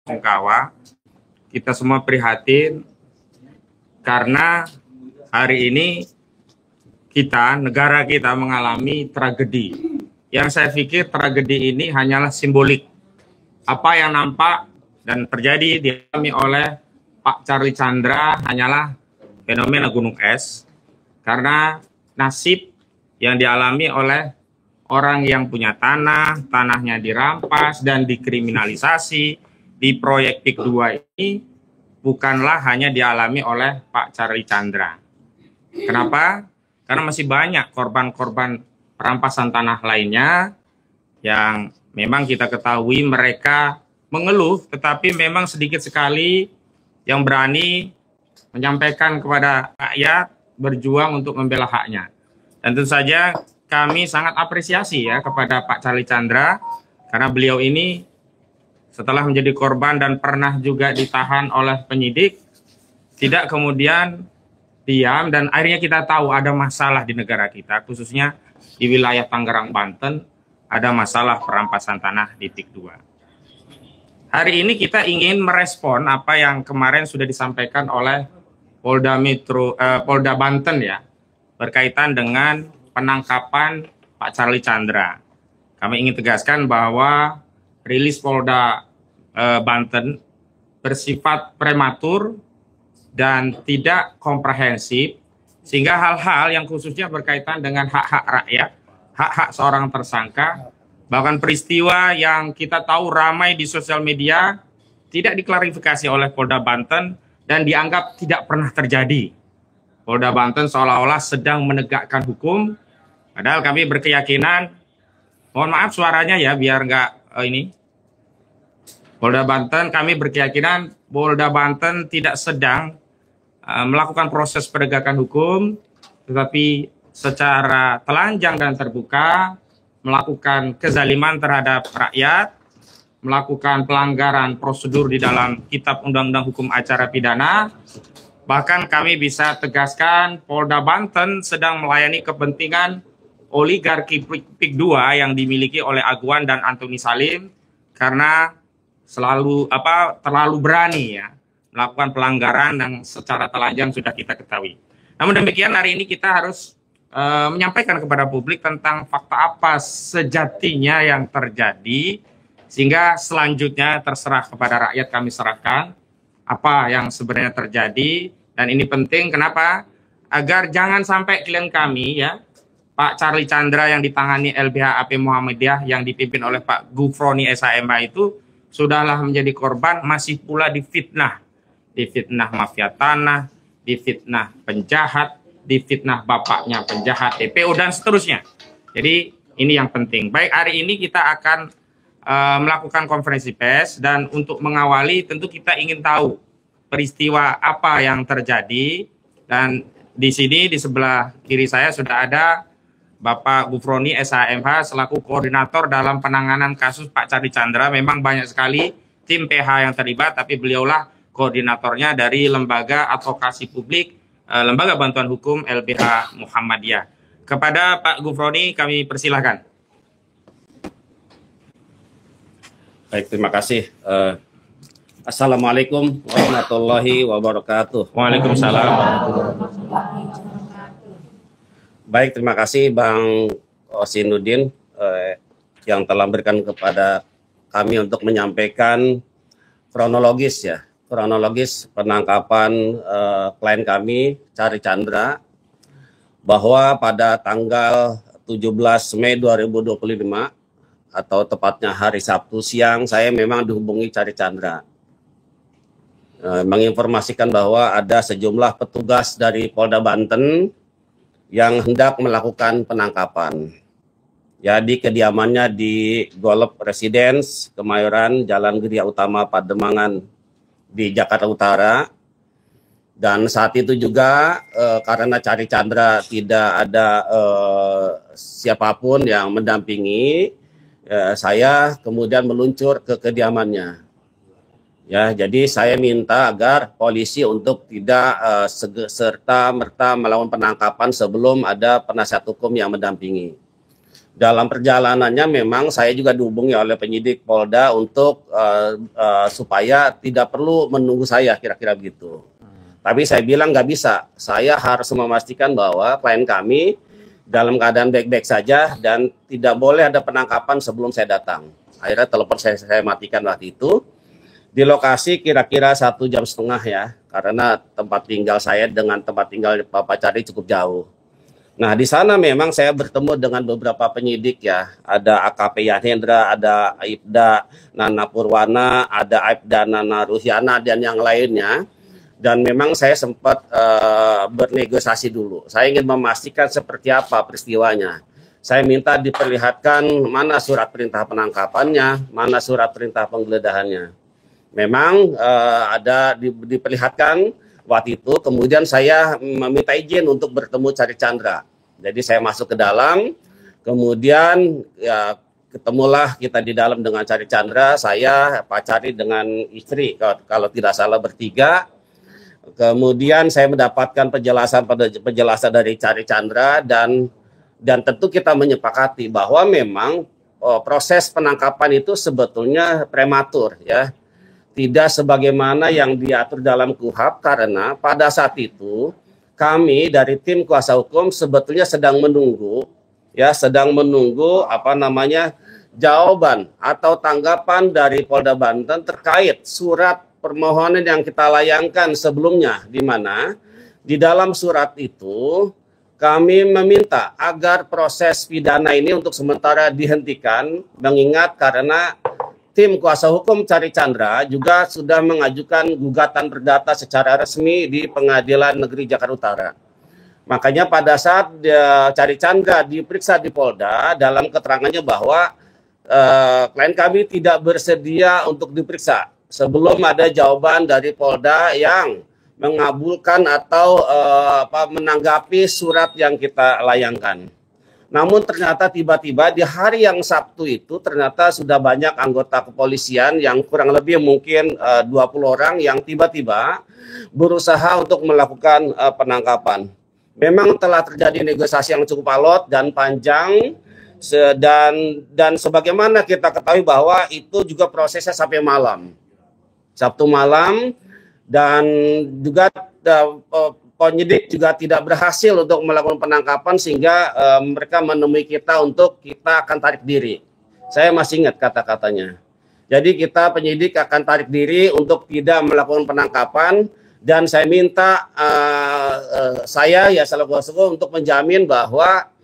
sungkawa, kita semua prihatin karena hari ini negara kita mengalami tragedi. Yang saya pikir tragedi ini hanyalah simbolik. Apa yang nampak dan terjadi dialami oleh Pak Charlie Chandra hanyalah fenomena gunung es, karena nasib yang dialami oleh orang yang punya tanahnya dirampas dan dikriminalisasi di proyek PIK 2 ini bukanlah hanya dialami oleh Pak Charlie Chandra. Kenapa? Karena masih banyak korban-korban perampasan tanah lainnya yang memang kita ketahui mereka mengeluh, tetapi memang sedikit sekali yang berani menyampaikan kepada rakyat berjuang untuk membela haknya. Dan tentu saja kami sangat apresiasi ya kepada Pak Charlie Chandra, karena beliau ini setelah menjadi korban dan pernah juga ditahan oleh penyidik, tidak kemudian diam, dan akhirnya kita tahu ada masalah di negara kita, khususnya di wilayah Tangerang, Banten, ada masalah perampasan tanah di PIK 2. Hari ini kita ingin merespon apa yang kemarin sudah disampaikan oleh Polda Banten ya, berkaitan dengan penangkapan Pak Charlie Chandra. Kami ingin tegaskan bahwa rilis Polda Banten bersifat prematur dan tidak komprehensif, sehingga hal-hal yang khususnya berkaitan dengan hak-hak rakyat, hak-hak seorang tersangka, bahkan peristiwa yang kita tahu ramai di sosial media tidak diklarifikasi oleh Polda Banten dan dianggap tidak pernah terjadi. Polda Banten seolah-olah sedang menegakkan hukum, padahal kami berkeyakinan, mohon maaf suaranya ya biar nggak Polda Banten, kami berkeyakinan Polda Banten tidak sedang melakukan proses penegakan hukum, tetapi secara telanjang dan terbuka melakukan kezaliman terhadap rakyat, melakukan pelanggaran prosedur di dalam Kitab Undang-Undang Hukum Acara Pidana. Bahkan kami bisa tegaskan Polda Banten sedang melayani kepentingan oligarki PIK 2 yang dimiliki oleh Aguan dan Antoni Salim, karena terlalu berani ya melakukan pelanggaran yang secara telanjang sudah kita ketahui. Namun demikian, hari ini kita harus menyampaikan kepada publik tentang fakta apa sejatinya yang terjadi, sehingga selanjutnya terserah kepada rakyat, kami serahkan apa yang sebenarnya terjadi. Dan ini penting, kenapa? Agar jangan sampai klien kami ya, Pak Charlie Chandra yang ditangani LBH AP Muhammadiyah yang dipimpin oleh Pak Gufroni SHMH itu sudahlah menjadi korban, masih pula difitnah mafia tanah, difitnah penjahat, difitnah bapaknya penjahat TPO dan seterusnya. Jadi ini yang penting. Baik, hari ini kita akan melakukan konferensi pers, dan untuk mengawali tentu kita ingin tahu peristiwa apa yang terjadi. Dan di sini di sebelah kiri saya sudah ada Bapak Gufroni SHMH selaku koordinator dalam penanganan kasus Pak Charlie Chandra. Memang banyak sekali tim PH yang terlibat, tapi beliaulah koordinatornya dari Lembaga Advokasi Publik, Lembaga Bantuan Hukum LBH Muhammadiyah. Kepada Pak Gufroni kami persilahkan. Baik, terima kasih. Assalamualaikum warahmatullahi wabarakatuh. Waalaikumsalam. Baik, terima kasih Bang Osinuddin yang telah memberikan kepada kami untuk menyampaikan kronologis penangkapan klien kami Charlie Chandra, bahwa pada tanggal 17 Mei 2025 atau tepatnya hari Sabtu siang, saya memang dihubungi Charlie Chandra menginformasikan bahwa ada sejumlah petugas dari Polda Banten yang hendak melakukan penangkapan ya di kediamannya di Golf Residence, Kemayoran, Jalan Geria Utama, Pademangan di Jakarta Utara. Dan saat itu juga karena Charlie Chandra tidak ada siapapun yang mendampingi, saya kemudian meluncur ke kediamannya. Ya, jadi saya minta agar polisi untuk tidak serta-merta melakukan penangkapan sebelum ada penasihat hukum yang mendampingi. Dalam perjalanannya memang saya juga dihubungi oleh penyidik Polda untuk supaya tidak perlu menunggu saya, kira-kira begitu. Tapi saya bilang nggak bisa, saya harus memastikan bahwa klien kami dalam keadaan baik-baik saja dan tidak boleh ada penangkapan sebelum saya datang. Akhirnya telepon saya matikan waktu itu. Di lokasi kira-kira 1,5 jam ya, karena tempat tinggal saya dengan tempat tinggal Bapak Cari cukup jauh. Nah, di sana memang saya bertemu dengan beberapa penyidik ya. Ada AKP Yahendra, ada Aibda Nana Purwana, ada Aibda Nana Ruhyana, dan yang lainnya. Dan memang saya sempat bernegosiasi dulu. Saya ingin memastikan seperti apa peristiwanya. Saya minta diperlihatkan mana surat perintah penangkapannya, mana surat perintah penggeledahannya. Memang ada diperlihatkan waktu itu, kemudian saya meminta izin untuk bertemu Cari Chandra. Jadi saya masuk ke dalam, kemudian ya ketemulah kita di dalam dengan Cari Chandra, saya, Pak Cari dengan istri, kalau tidak salah bertiga. Kemudian saya mendapatkan penjelasan dari Cari Chandra dan tentu kita menyepakati bahwa memang proses penangkapan itu sebetulnya prematur ya. Tidak sebagaimana yang diatur dalam KUHP, karena pada saat itu kami dari tim kuasa hukum sebetulnya sedang menunggu jawaban atau tanggapan dari Polda Banten terkait surat permohonan yang kita layangkan sebelumnya, di mana di dalam surat itu kami meminta agar proses pidana ini untuk sementara dihentikan, mengingat karena tim kuasa hukum Cari Chandra juga sudah mengajukan gugatan perdata secara resmi di Pengadilan Negeri Jakarta Utara. Makanya pada saat Cari Chandra diperiksa di Polda, dalam keterangannya bahwa klien kami tidak bersedia untuk diperiksa sebelum ada jawaban dari Polda yang mengabulkan atau menanggapi surat yang kita layangkan. Namun ternyata tiba-tiba di hari yang Sabtu itu ternyata sudah banyak anggota kepolisian yang kurang lebih mungkin 20 orang yang tiba-tiba berusaha untuk melakukan penangkapan. Memang telah terjadi negosiasi yang cukup alot dan panjang, dan sebagaimana kita ketahui bahwa itu juga prosesnya sampai malam. Sabtu malam, dan juga penyidik juga tidak berhasil untuk melakukan penangkapan sehingga mereka menemui kita untuk kita akan tarik diri. Saya masih ingat kata-katanya. Jadi kita penyidik akan tarik diri untuk tidak melakukan penangkapan, dan saya minta saya ya selaku kuasa hukum untuk menjamin bahwa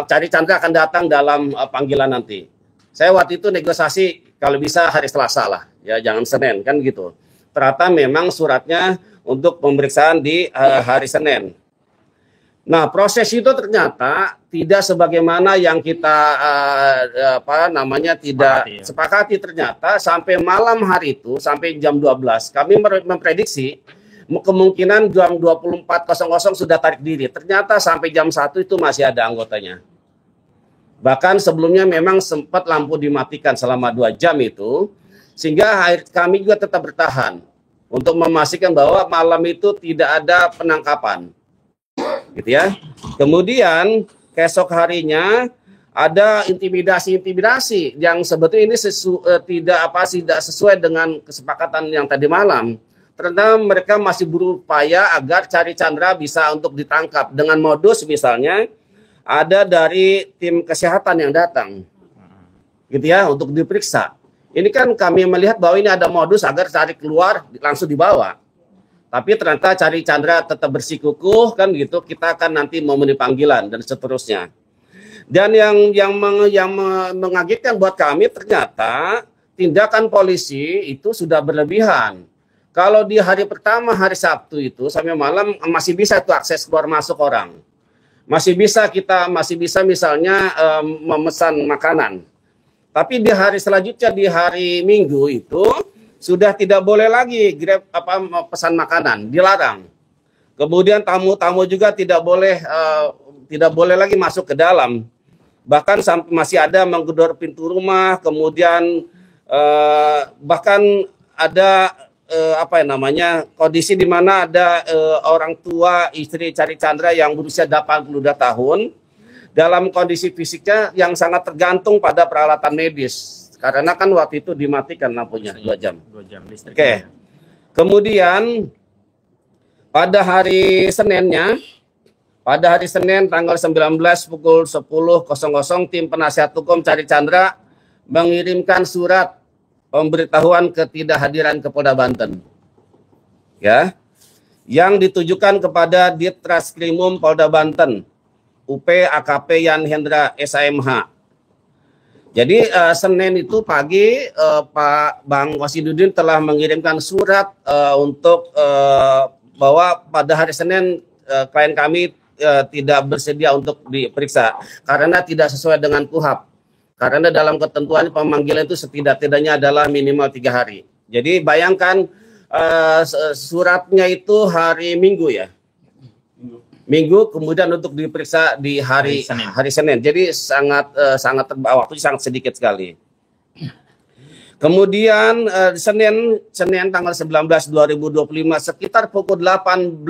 Cari Chandra akan datang dalam panggilan nanti. Saya waktu itu negosiasi kalau bisa hari Selasa lah, ya jangan Senin kan gitu. Ternyata memang suratnya untuk pemeriksaan di hari Senin. Nah, proses itu ternyata tidak sebagaimana yang kita tidak sepakati. Ternyata sampai malam hari itu, sampai jam 12, kami memprediksi kemungkinan jam 24.00 sudah tarik diri. Ternyata sampai jam 1 itu masih ada anggotanya. Bahkan sebelumnya memang sempat lampu dimatikan selama 2 jam itu, sehingga kami juga tetap bertahan untuk memastikan bahwa malam itu tidak ada penangkapan, gitu ya. Kemudian keesok harinya ada intimidasi yang sebetulnya ini tidak sesuai dengan kesepakatan yang tadi malam. Ternyata mereka masih berupaya agar Cari Chandra bisa untuk ditangkap dengan modus, misalnya ada dari tim kesehatan yang datang, gitu ya, untuk diperiksa. Ini kan kami melihat bahwa ini ada modus agar Cari keluar langsung dibawa. Tapi ternyata Cari Chandra tetap bersikukuh kan gitu, kita akan nanti memenuhi panggilan dan seterusnya. Dan yang mengagetkan buat kami ternyata tindakan polisi itu sudah berlebihan. Kalau di hari pertama, hari Sabtu itu sampai malam masih bisa tuh akses keluar masuk orang. Masih bisa misalnya memesan makanan. Tapi di hari selanjutnya, di hari Minggu itu sudah tidak boleh lagi pesan makanan, dilarang. Kemudian tamu-tamu juga tidak boleh lagi masuk ke dalam. Bahkan masih ada menggedor pintu rumah, kemudian bahkan ada kondisi di mana ada orang tua istri Cari Chandra yang berusia 82 tahun. dalam kondisi fisiknya yang sangat tergantung pada peralatan medis. Karena kan waktu itu dimatikan lampunya 2 jam. 2 jam listrik. Oke. Kemudian pada hari Seninnya, pada hari Senin tanggal 19 pukul 10.00 tim penasihat hukum Cari Chandra mengirimkan surat pemberitahuan ketidakhadiran ke Polda Banten. Ya. Yang ditujukan kepada Ditreskrimum Polda Banten, UP AKP Yan Hendra SAMH. Jadi Senin itu pagi Pak Bang Wasidudin telah mengirimkan surat untuk bahwa pada hari Senin klien kami tidak bersedia untuk diperiksa karena tidak sesuai dengan KUHP. Karena dalam ketentuan pemanggilan itu setidak-tidaknya adalah minimal 3 hari. Jadi bayangkan suratnya itu hari Minggu ya. Minggu, kemudian untuk diperiksa di hari Senin. Jadi sangat waktunya sangat sedikit sekali. Kemudian Senin tanggal 19 2025 sekitar pukul 18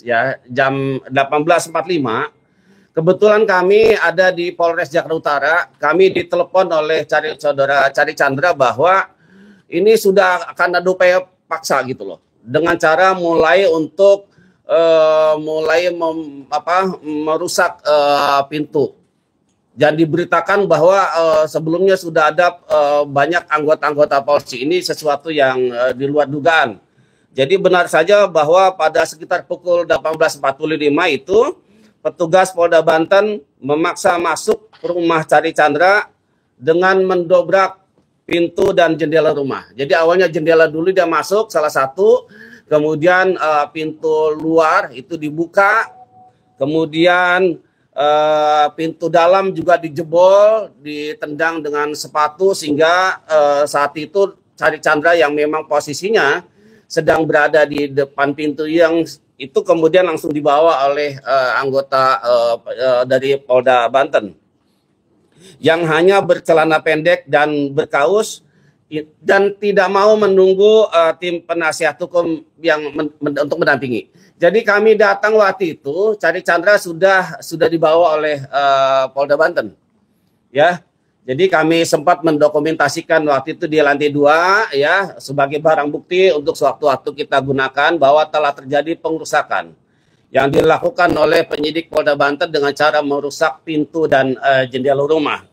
ya, jam 18.45 kebetulan kami ada di Polres Jakarta Utara. Kami ditelepon oleh saudara Cari Chandra bahwa ini sudah akan ada upaya paksa gitu loh. Dengan cara mulai untuk merusak pintu. Dan diberitakan bahwa sebelumnya sudah ada banyak anggota-anggota polisi. Ini sesuatu yang di luar dugaan. Jadi benar saja bahwa pada sekitar pukul 18.45 itu petugas Polda Banten memaksa masuk ke rumah Cari Chandra dengan mendobrak pintu dan jendela rumah. Jadi awalnya jendela dulu dia masuk salah satu. Kemudian pintu luar itu dibuka, kemudian pintu dalam juga dijebol, ditendang dengan sepatu sehingga saat itu Cari Chandra yang memang posisinya sedang berada di depan pintu yang itu kemudian langsung dibawa oleh anggota dari Polda Banten yang hanya bercelana pendek dan berkaus dan tidak mau menunggu tim penasihat hukum yang untuk mendampingi. Jadi kami datang waktu itu, Cari Chandra sudah dibawa oleh Polda Banten. Ya. Jadi kami sempat mendokumentasikan waktu itu di lantai 2 ya sebagai barang bukti untuk sewaktu-waktu kita gunakan bahwa telah terjadi pengerusakan yang dilakukan oleh penyidik Polda Banten dengan cara merusak pintu dan jendela rumah.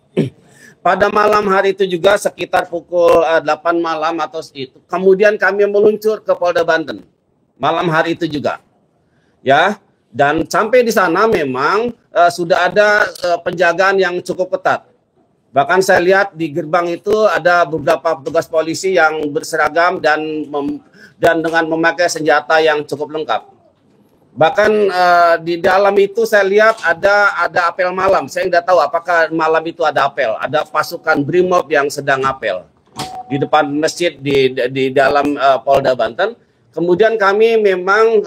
Pada malam hari itu juga sekitar pukul 8 malam atau itu. Kemudian kami meluncur ke Polda Banten. Malam hari itu juga. Ya, dan sampai di sana memang sudah ada penjagaan yang cukup ketat. Bahkan saya lihat di gerbang itu ada beberapa petugas polisi yang berseragam dan dengan memakai senjata yang cukup lengkap. Bahkan di dalam itu saya lihat ada apel malam. Saya tidak tahu apakah malam itu ada apel. Ada pasukan Brimob yang sedang apel di depan masjid di dalam Polda Banten. Kemudian kami memang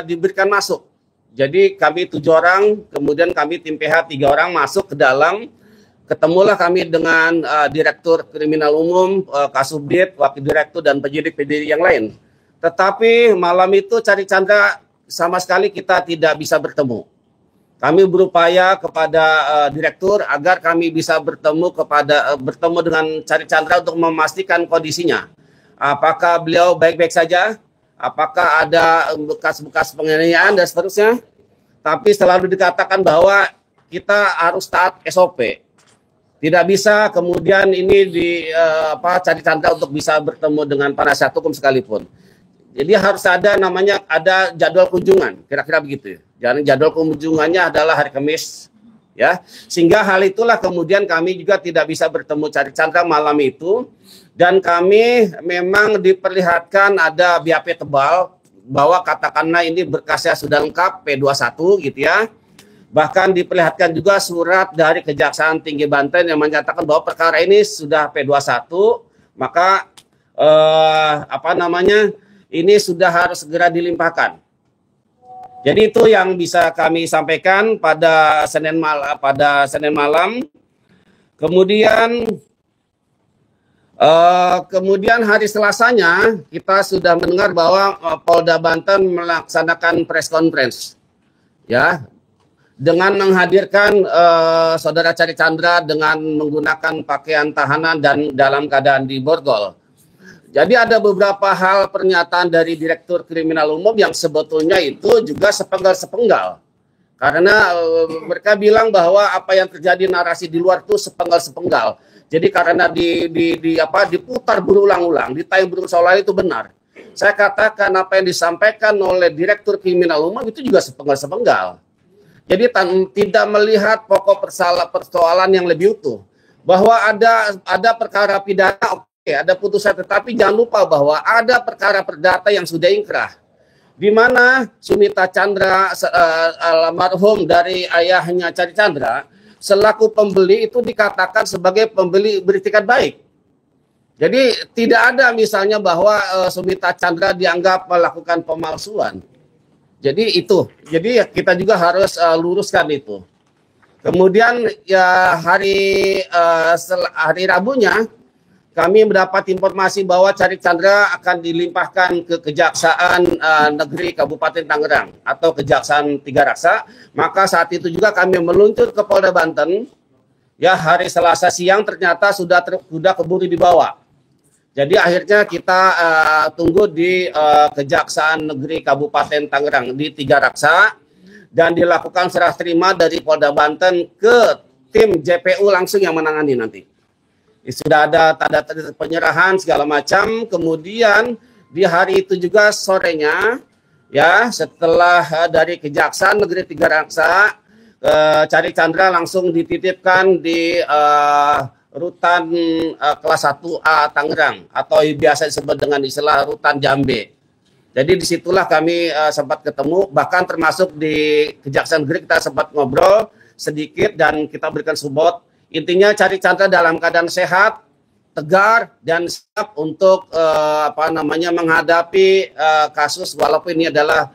diberikan masuk. Jadi kami 7 orang, kemudian kami tim PH 3 orang masuk ke dalam. Ketemulah kami dengan Direktur Kriminal Umum, Kasubdit, Wakil Direktur dan penyidik-penyidik yang lain. Tetapi malam itu Cari Chandra sama sekali kita tidak bisa bertemu. Kami berupaya kepada direktur agar kami bisa bertemu dengan Cari Chandra untuk memastikan kondisinya. Apakah beliau baik-baik saja? Apakah ada bekas-bekas penganiayaan dan seterusnya? Tapi selalu dikatakan bahwa kita harus taat SOP. Tidak bisa kemudian ini Cari Chandra untuk bisa bertemu dengan penasihat hukum sekalipun. Jadi harus ada jadwal kunjungan, kira-kira begitu ya. Dan jadwal kunjungannya adalah hari Kamis, ya. Sehingga hal itulah kemudian kami juga tidak bisa bertemu Cari Chandra malam itu. Dan kami memang diperlihatkan ada BAP tebal, bahwa katakanlah ini berkasnya sudah lengkap, P21 gitu ya. Bahkan diperlihatkan juga surat dari Kejaksaan Tinggi Banten yang menyatakan bahwa perkara ini sudah P21, maka ini sudah harus segera dilimpahkan. Jadi itu yang bisa kami sampaikan pada Senin malam. Kemudian hari Selasanya kita sudah mendengar bahwa Polda Banten melaksanakan press conference. Ya. dengan menghadirkan Saudara Chandra Chandra dengan menggunakan pakaian tahanan dan dalam keadaan diborgol. Jadi ada beberapa hal pernyataan dari Direktur Kriminal Umum yang sebetulnya itu juga sepenggal-sepenggal. Karena mereka bilang bahwa apa yang terjadi narasi di luar itu sepenggal-sepenggal. Jadi karena diputar berulang-ulang, ditayang berulang-ulang itu benar. Saya katakan apa yang disampaikan oleh Direktur Kriminal Umum itu juga sepenggal-sepenggal. Jadi tidak melihat pokok persoalan yang lebih utuh. Bahwa ada perkara pidana, oke, ada putusan, tetapi jangan lupa bahwa ada perkara perdata yang sudah ingkrah. Di mana Sumita Chandra, almarhum dari ayahnya Chandra Chandra, selaku pembeli itu dikatakan sebagai pembeli beritikat baik. Jadi tidak ada misalnya bahwa Sumita Chandra dianggap melakukan pemalsuan. Jadi itu. Jadi kita juga harus luruskan itu. Kemudian ya hari Rabunya kami mendapat informasi bahwa Chandra Chandra akan dilimpahkan ke Kejaksaan Negeri Kabupaten Tangerang atau Kejaksaan Tiga Raksa. Maka saat itu juga kami meluncur ke Polda Banten. Ya hari Selasa siang ternyata sudah keburu dibawa. Jadi akhirnya kita tunggu di Kejaksaan Negeri Kabupaten Tangerang di Tiga Raksa dan dilakukan serah terima dari Polda Banten ke tim JPU langsung yang menangani nanti. Sudah ada tanda penyerahan segala macam. Kemudian di hari itu juga sorenya, ya setelah dari Kejaksaan Negeri Tiga Raksa, Chandra Chandra langsung dititipkan di Rutan kelas 1A Tangerang atau biasa disebut dengan istilah Rutan Jambe. Jadi disitulah kami sempat ketemu, bahkan termasuk di Kejaksaan Negeri kita sempat ngobrol sedikit dan kita berikan support. Intinya Chandra Chandra dalam keadaan sehat, tegar dan siap untuk menghadapi kasus walaupun ini adalah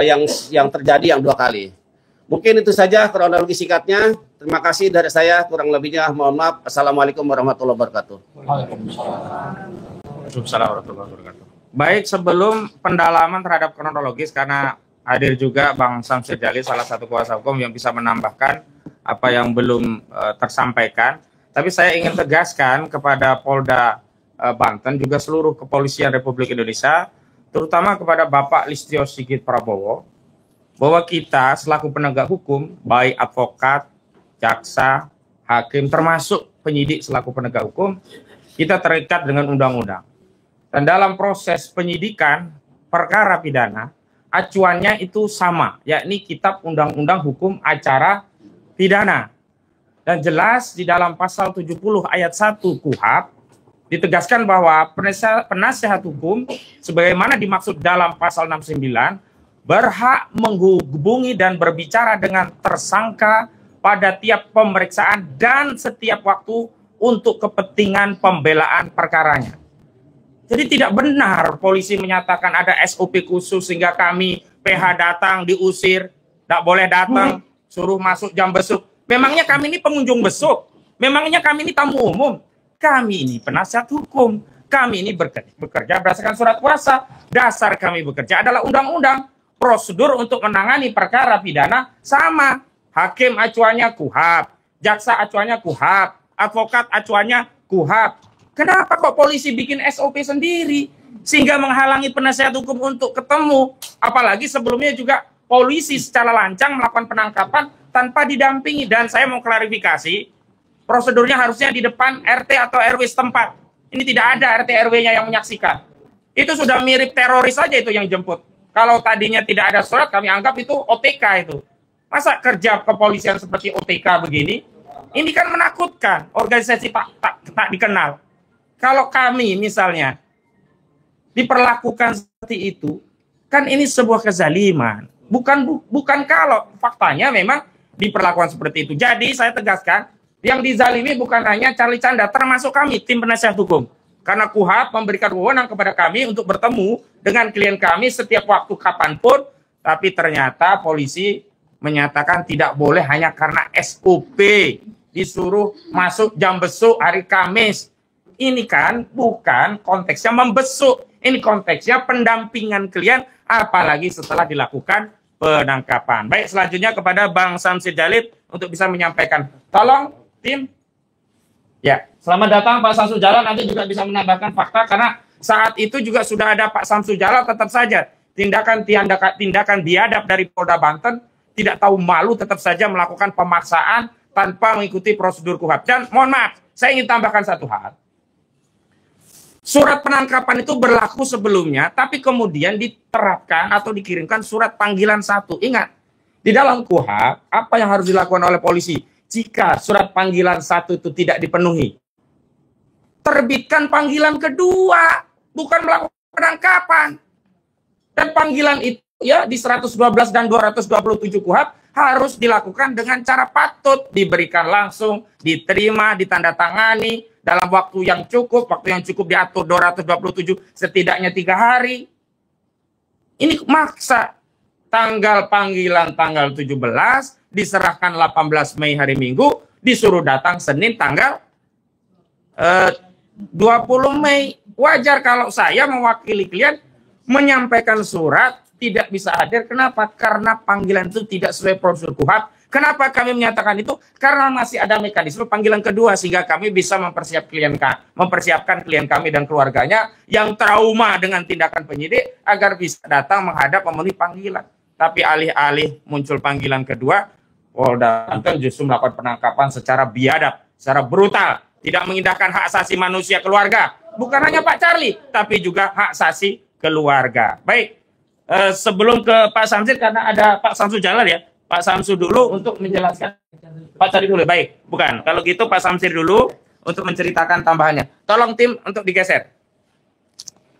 yang terjadi yang 2 kali. Mungkin itu saja kronologi singkatnya. Terima kasih dari saya, kurang lebihnya mohon maaf. Assalamualaikum warahmatullahi wabarakatuh. Waalaikumsalam warahmatullahi wabarakatuh. Baik, sebelum pendalaman terhadap kronologis, karena hadir juga Bang Samsir Jalil, salah satu kuasa hukum yang bisa menambahkan apa yang belum tersampaikan. Tapi saya ingin tegaskan kepada Polda Banten, juga seluruh kepolisian Republik Indonesia, terutama kepada Bapak Listio Sigit Prabowo, bahwa kita selaku penegak hukum, baik advokat, jaksa, hakim, termasuk penyidik selaku penegak hukum, kita terikat dengan undang-undang. Dan dalam proses penyidikan perkara pidana, acuannya itu sama, yakni Kitab Undang-Undang Hukum Acara Pidana. Dan jelas di dalam pasal 70 ayat 1 KUHP ditegaskan bahwa penasihat hukum sebagaimana dimaksud dalam pasal 69 berhak menghubungi dan berbicara dengan tersangka pada tiap pemeriksaan dan setiap waktu untuk kepentingan pembelaan perkaranya. Jadi tidak benar polisi menyatakan ada SOP khusus sehingga kami PH datang diusir, tidak boleh datang, suruh masuk jam besuk. Memangnya kami ini pengunjung besuk? Memangnya kami ini tamu umum? Kami ini penasihat hukum. Kami ini bekerja berdasarkan surat kuasa. Dasar kami bekerja adalah undang-undang. Prosedur untuk menangani perkara pidana sama. Hakim acuannya KUHP, jaksa acuannya KUHP, advokat acuannya KUHP. Kenapa kok polisi bikin SOP sendiri sehingga menghalangi penasihat hukum untuk ketemu? Apalagi sebelumnya juga polisi secara lancang melakukan penangkapan tanpa didampingi. Dan saya mau klarifikasi, prosedurnya harusnya di depan RT atau RW setempat. Ini tidak ada RT RW-nya yang menyaksikan. Itu sudah mirip teroris saja itu yang jemput. Kalau tadinya tidak ada surat, kami anggap itu OTK itu. Masa kerja kepolisian seperti OTK begini? Ini kan menakutkan, organisasi tak dikenal. Kalau kami misalnya diperlakukan seperti itu, kan ini sebuah kezaliman. Bukan kalau faktanya memang diperlakukan seperti itu. Jadi saya tegaskan, yang dizalimi bukan hanya Chandra Chandra, termasuk kami, tim penasihat hukum. Karena KUHP memberikan wewenang kepada kami untuk bertemu dengan klien kami setiap waktu kapanpun, tapi ternyata polisi menyatakan tidak boleh hanya karena SOP, disuruh masuk jam besuk hari Kamis. Ini kan bukan konteksnya membesuk, ini konteksnya pendampingan klien, apalagi setelah dilakukan penangkapan. Baik, selanjutnya kepada Bang Samsir Jalil untuk bisa menyampaikan. Tolong tim. Ya, selamat datang Pak Samsul Jalal, nanti juga bisa menambahkan fakta karena saat itu juga sudah ada Pak Samsul Jalal, tetap saja tindakan biadab dari Polda Banten, tidak tahu malu tetap saja melakukan pemaksaan tanpa mengikuti prosedur KUHAP. Dan mohon maaf, saya ingin tambahkan satu hal. Surat penangkapan itu berlaku sebelumnya, tapi kemudian diterapkan atau dikirimkan surat panggilan 1. Ingat, di dalam KUHAP, apa yang harus dilakukan oleh polisi? Jika surat panggilan 1 itu tidak dipenuhi, terbitkan panggilan kedua, bukan melakukan penangkapan. Dan panggilan itu ya di 112 dan 227 KUHAP harus dilakukan dengan cara patut, diberikan langsung, diterima, ditandatangani dalam waktu yang cukup diatur 227 setidaknya 3 hari. Ini maksa. Tanggal panggilan tanggal 17, diserahkan 18 Mei hari Minggu, disuruh datang Senin tanggal 20 Mei. Wajar kalau saya mewakili klien menyampaikan surat tidak bisa hadir. Kenapa? Karena panggilan itu tidak sesuai prosedur KUHAP. Kenapa kami menyatakan itu? Karena masih ada mekanisme panggilan kedua sehingga kami bisa mempersiapkan klien kami dan keluarganya yang trauma dengan tindakan penyidik agar bisa datang menghadap memenuhi panggilan. Tapi alih-alih muncul panggilan kedua, Polda Banten justru melakukan penangkapan secara biadab, secara brutal, tidak mengindahkan hak asasi manusia keluarga. Bukan hanya Pak Charlie, tapi juga hak asasi keluarga. Baik, sebelum ke Pak Samsir karena ada Pak Samsul Jalal ya, Pak Samsul dulu untuk menjelaskan. Pak Charlie dulu, baik. Bukan, kalau gitu Pak Samsir dulu untuk menceritakan tambahannya. Tolong tim untuk digeser.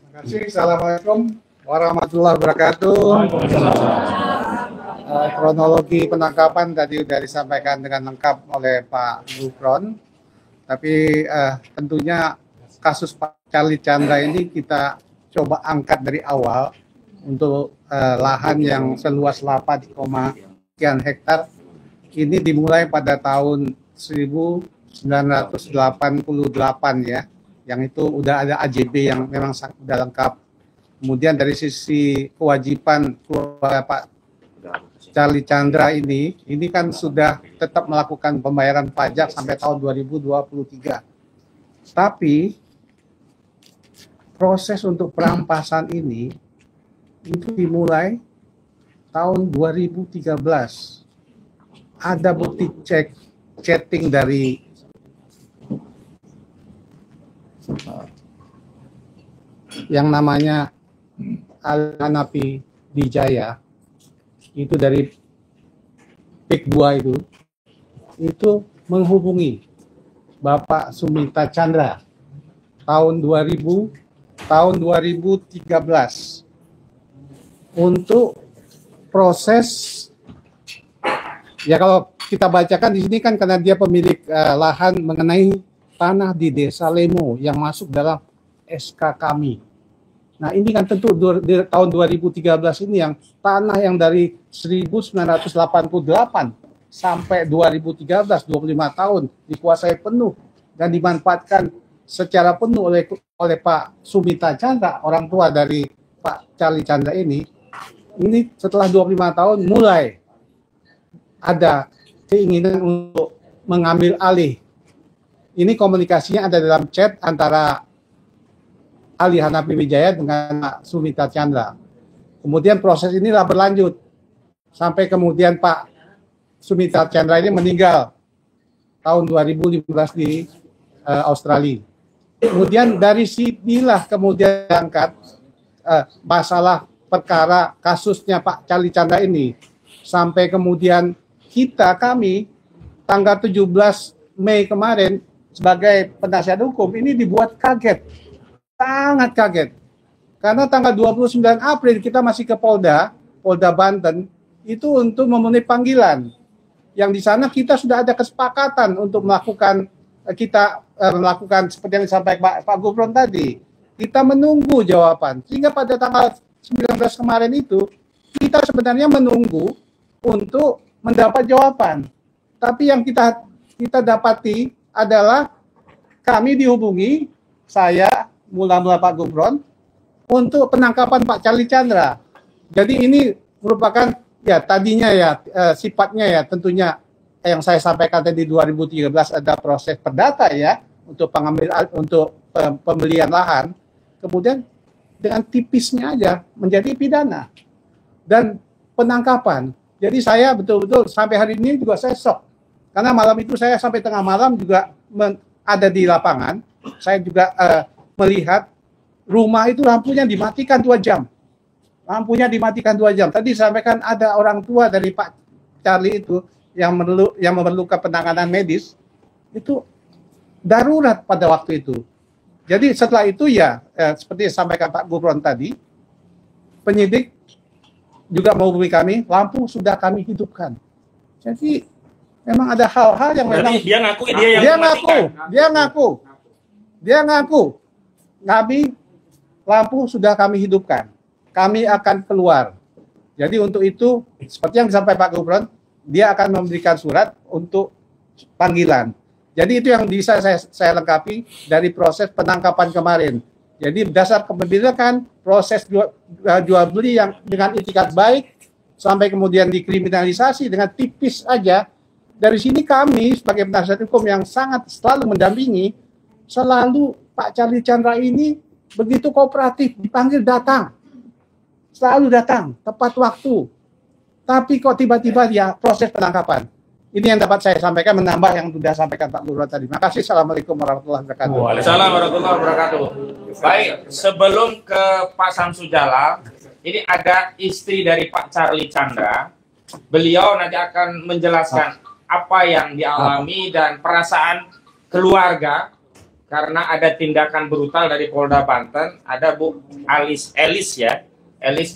Terima kasih. Assalamualaikum warahmatullahi wabarakatuh. Kronologi penangkapan tadi sudah disampaikan dengan lengkap oleh Pak Gufron. Tapi tentunya kasus Pak Charlie Chandra ini kita coba angkat dari awal untuk lahan yang seluas 8, sekian hektar. Ini dimulai pada tahun 1988 ya, yang itu udah ada AJB yang memang sudah lengkap. Kemudian dari sisi kewajiban Pak Charlie Chandra ini kan sudah tetap melakukan pembayaran pajak sampai tahun 2023. Tapi proses untuk perampasan ini itu dimulai tahun 2013. Ada bukti chatting dari yang namanya Hanafi Wijaya, itu dari PIK 2 itu menghubungi Bapak Sumita Chandra tahun 2013 untuk proses, ya kalau kita bacakan di sini kan karena dia pemilik lahan mengenai tanah di Desa Lemo yang masuk dalam SK kami. Nah ini kan tentu di tahun 2013 ini yang tanah yang dari 1988 sampai 2013, 25 tahun dikuasai penuh dan dimanfaatkan secara penuh oleh Pak Sumita Chandra, orang tua dari Pak Charlie Chandra ini setelah 25 tahun mulai ada keinginan untuk mengambil alih. Ini komunikasinya ada dalam chat antara Ali Hanafi Wijaya dengan Pak Sumita Chandra. Kemudian proses inilah berlanjut sampai kemudian Pak Sumita Chandra ini meninggal tahun 2015 di Australia. Kemudian dari sinilah kemudian diangkat masalah perkara kasusnya Pak Charlie Chandra ini sampai kemudian kami tanggal 17 Mei kemarin sebagai penasihat hukum ini dibuat kaget, sangat kaget. Karena tanggal 29 April kita masih ke Polda Banten itu untuk memenuhi panggilan. Yang di sana kita sudah ada kesepakatan untuk melakukan seperti yang disampaikan Pak Gufron tadi. Kita menunggu jawaban. Sehingga pada tanggal 19 kemarin itu kita sebenarnya menunggu untuk mendapat jawaban. Tapi yang kita dapati adalah kami dihubungi, saya mula-mula Pak Gufron, untuk penangkapan Pak Charlie Chandra. Jadi ini merupakan Ya, tadinya ya sifatnya ya tentunya yang saya sampaikan tadi 2013 ada proses perdata ya untuk pembelian lahan. Kemudian dengan tipisnya aja menjadi pidana dan penangkapan. Jadi saya betul-betul sampai hari ini juga saya shock. Karena malam itu saya sampai tengah malam juga ada di lapangan. Saya juga melihat rumah itu lampunya dimatikan 2 jam. Lampunya dimatikan 2 jam. Tadi sampaikan ada orang tua dari Pak Charlie itu yang memerlukan penanganan medis, itu darurat pada waktu itu. Jadi setelah itu ya, seperti yang disampaikan Pak Gufron tadi, penyidik juga menghubungi kami, lampu sudah kami hidupkan. Jadi memang ada hal-hal yang memang dia ngaku kami lampu sudah kami hidupkan. Kami akan keluar. Jadi untuk itu, seperti yang disampaikan Pak Gufron, dia akan memberikan surat untuk panggilan. Jadi itu yang bisa saya lengkapi dari proses penangkapan kemarin. Jadi berdasar kebijakan proses jual beli yang dengan itikat baik sampai kemudian dikriminalisasi dengan tipis aja. Dari sini kami sebagai penasihat hukum yang sangat selalu mendampingi, selalu Pak Charlie Chandra ini begitu kooperatif, dipanggil datang. Selalu datang, tepat waktu. Tapi kok tiba-tiba ya proses penangkapan. Ini yang dapat saya sampaikan, menambah yang sudah sampaikan Pak Gufron tadi. Terima kasih. Assalamualaikum warahmatullahi wabarakatuh. Waalaikumsalam warahmatullahi wabarakatuh. Baik, sebelum ke Pak Samsu Jalal, ini ada istri dari Pak Charlie Chandra. Beliau nanti akan menjelaskan apa yang dialami dan perasaan keluarga karena ada tindakan brutal dari Polda Banten. Ada Bu Elis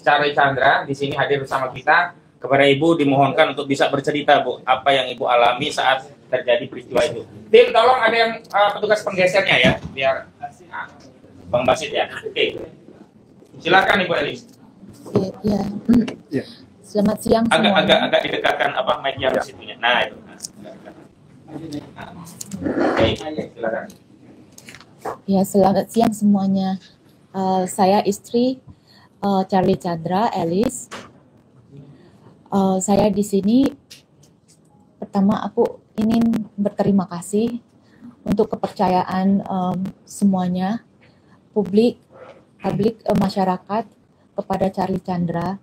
Charlie Chandra di sini hadir bersama kita. Kepada Ibu dimohonkan untuk bisa bercerita, Bu, apa yang Ibu alami saat terjadi peristiwa itu. Tim, tolong ada yang petugas penggesernya ya, biar Bang Basit ya. Oke, silakan Ibu Elis. Ya. Selamat siang semua. Agak didekatkan mic yang di situnya. Nah itu. Oke, silakan. Ya, selamat siang semuanya. Saya istri Charlie Chandra, Elis. Saya di sini pertama aku ingin berterima kasih untuk kepercayaan semuanya, publik masyarakat kepada Charlie Chandra.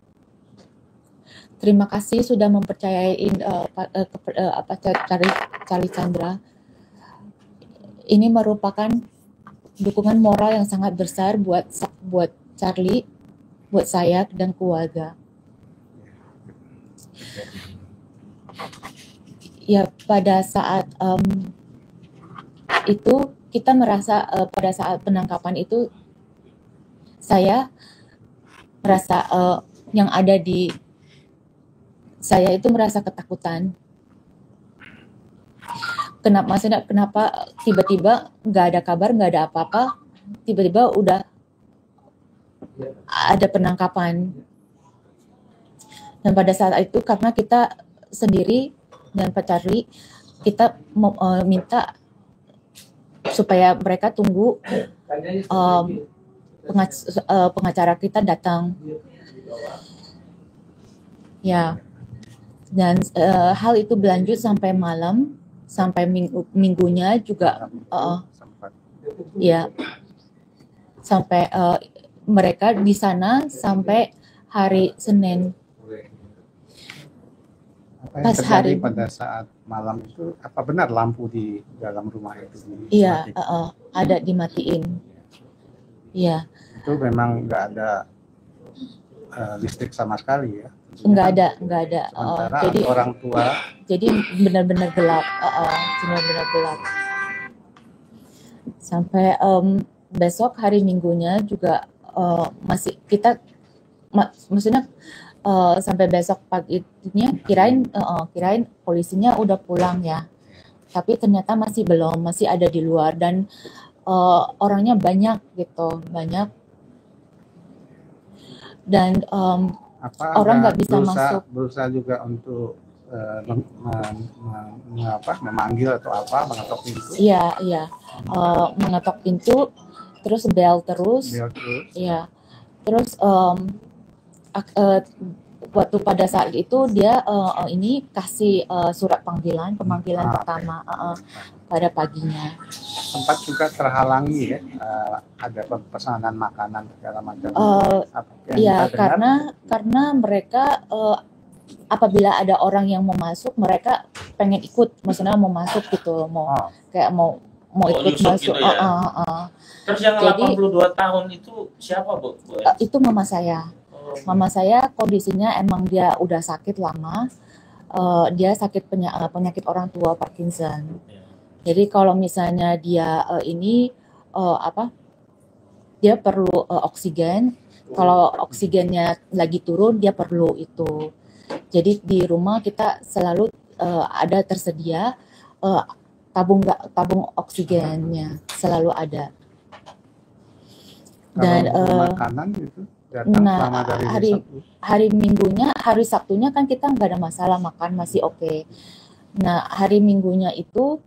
Terima kasih sudah mempercayai Charlie Chandra. Ini merupakan dukungan moral yang sangat besar buat Charlie, buat saya dan keluarga. Ya, pada saat itu kita merasa pada saat penangkapan itu saya merasa yang ada di saya itu merasa ketakutan. Kenapa tiba-tiba nggak ada kabar, nggak ada apa-apa, tiba-tiba udah ada penangkapan. Dan pada saat itu karena kita sendiri dan Pak Charlie, kita minta supaya mereka tunggu pengacara kita datang. Ya, dan hal itu berlanjut sampai malam, sampai minggunya juga, ya, sampai mereka di sana sampai hari Senin. Apa yang terjadi pada saat malam itu, apa benar lampu di dalam rumah itu dimatikan? Iya, ada dimatiin. Iya. Itu memang nggak ada listrik sama sekali ya? Nggak ada. Sementara Jadi orang tua. Jadi benar-benar gelap, benar-benar gelap. Sampai besok hari Minggunya juga masih kita, maksudnya. Sampai besok paginya kirain polisinya udah pulang ya, tapi ternyata masih belum, masih ada di luar dan orangnya banyak dan orang nggak bisa masuk. Berusaha juga untuk memanggil atau mengetok pintu. Iya, mengetok pintu, terus bel terus. Iya, terus waktu pada saat itu dia ini kasih surat pemanggilan pertama pada paginya. Sempat juga terhalangi ya, ada pesanan makanan segala macam. Iya, karena mereka apabila ada orang yang mau masuk, mereka pengen ikut, maksudnya mau masuk gitu, kayak mau ikut masuk. Gitu ya? Terus yang Jadi, 82 tahun itu siapa, Bu? Itu mama saya. Mama saya kondisinya emang dia udah sakit lama. Dia sakit penyakit orang tua Parkinson. Jadi kalau misalnya dia dia perlu oksigen. Kalau oksigennya lagi turun, dia perlu itu. Jadi di rumah kita selalu ada tersedia tabung oksigennya, selalu ada. Dan makanan gitu. Nah, hari Minggunya, hari Sabtunya kan kita nggak ada masalah makan, masih oke. Nah, hari Minggunya itu,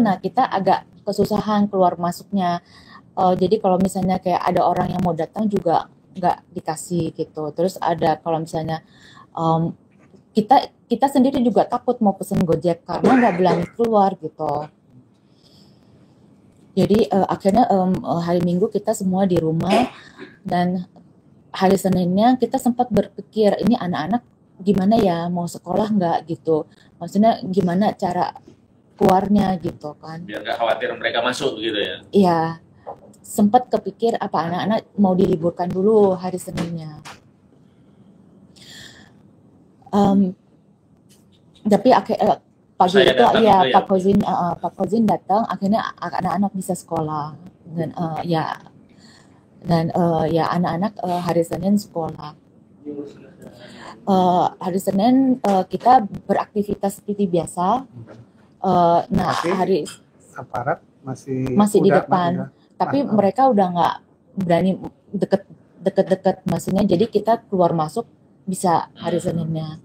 nah kita agak kesusahan keluar masuknya. Jadi kalau misalnya kayak ada orang yang mau datang juga nggak dikasih gitu. Terus ada kalau misalnya kita sendiri juga takut mau pesen Gojek karena nggak berani keluar gitu. Jadi akhirnya hari Minggu kita semua di rumah, dan hari Seninnya kita sempat berpikir ini anak-anak gimana ya, mau sekolah nggak gitu. Maksudnya gimana cara keluarnya gitu kan. Biar nggak khawatir mereka masuk gitu ya. Iya, sempat kepikir apa anak-anak mau diliburkan dulu hari Seninnya. Tapi pagi itu ya Pak Kozin datang, akhirnya anak-anak bisa sekolah dan anak-anak hari Senin sekolah. Hari Senin kita beraktivitas seperti biasa. Nah hari aparat masih di depan, tapi mereka udah nggak berani deket-deket, maksudnya jadi kita keluar masuk bisa hari Seninnya.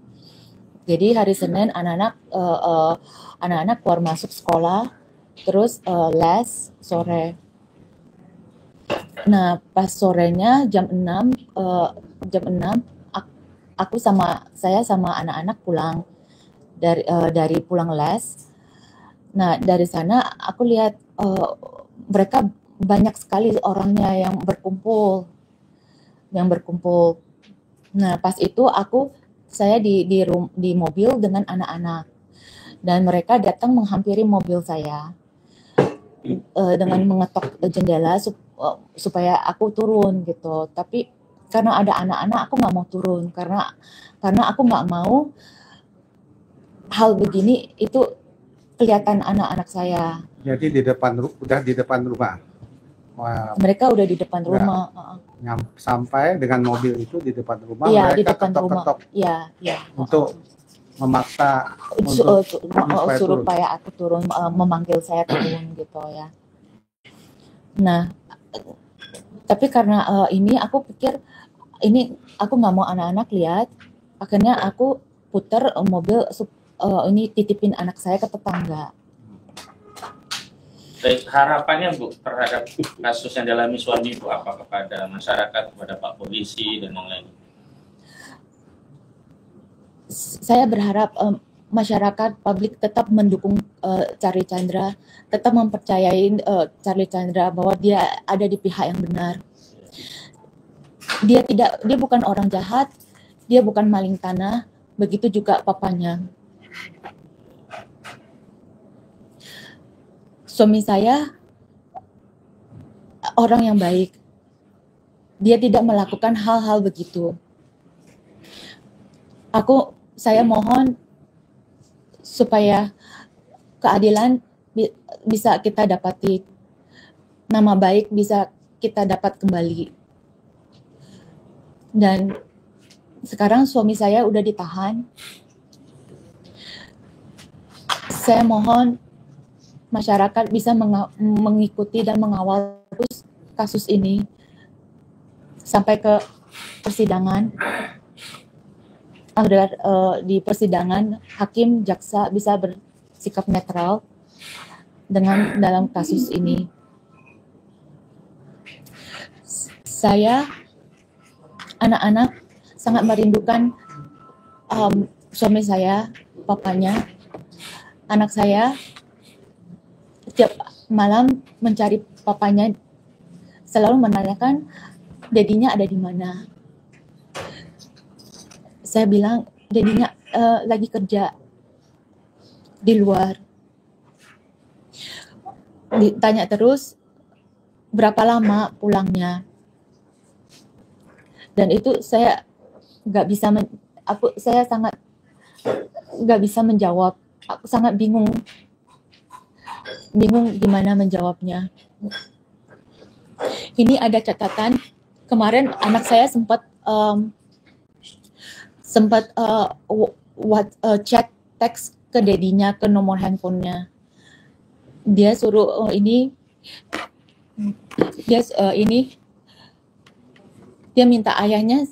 Jadi hari Senin anak-anak keluar masuk sekolah, terus les sore. Nah pas sorenya jam 6 saya sama anak-anak pulang dari pulang les. Nah dari sana aku lihat mereka banyak sekali orangnya yang berkumpul. Nah pas itu saya di mobil dengan anak-anak, dan mereka datang menghampiri mobil saya dengan mengetok jendela supaya aku turun gitu. Tapi karena ada anak-anak, aku nggak mau turun karena aku nggak mau hal begini itu kelihatan anak-anak saya. Jadi udah di depan rumah. Wow. Mereka udah di depan rumah. Sampai dengan mobil itu di depan rumah, mereka di depan ketok-ketok. Iya. Untuk memaksa supaya aku turun, memanggil saya turun gitu ya. Nah, tapi karena ini aku pikir ini aku nggak mau anak-anak lihat, akhirnya aku putar mobil ini titipin anak saya ke tetangga. Baik, harapannya Bu terhadap kasus yang dialami suami Bu apa kepada masyarakat, kepada Pak Polisi dan yang lain? Saya berharap masyarakat publik tetap mendukung Charlie Chandra, tetap mempercayai Charlie Chandra bahwa dia ada di pihak yang benar. Dia bukan orang jahat, dia bukan maling tanah, begitu juga papanya. Suami saya orang yang baik. Dia tidak melakukan hal-hal begitu. Saya mohon supaya keadilan bisa kita dapati, nama baik bisa kita dapat kembali. Dan sekarang suami saya udah ditahan. Saya mohon masyarakat bisa mengikuti dan mengawal terus kasus ini sampai ke persidangan, agar di persidangan hakim jaksa bisa bersikap netral dalam kasus ini. Saya, anak-anak sangat merindukan suami saya, papanya, anak saya. Setiap malam mencari papanya, selalu menanyakan dedinya ada di mana. Saya bilang dedinya lagi kerja di luar. Ditanya terus berapa lama pulangnya, dan itu saya nggak bisa saya sangat nggak bisa menjawab. Aku sangat bingung gimana menjawabnya. Ini ada catatan kemarin anak saya sempat chat teks ke dedinya, ke nomor handphonenya. Dia suruh dia minta ayahnya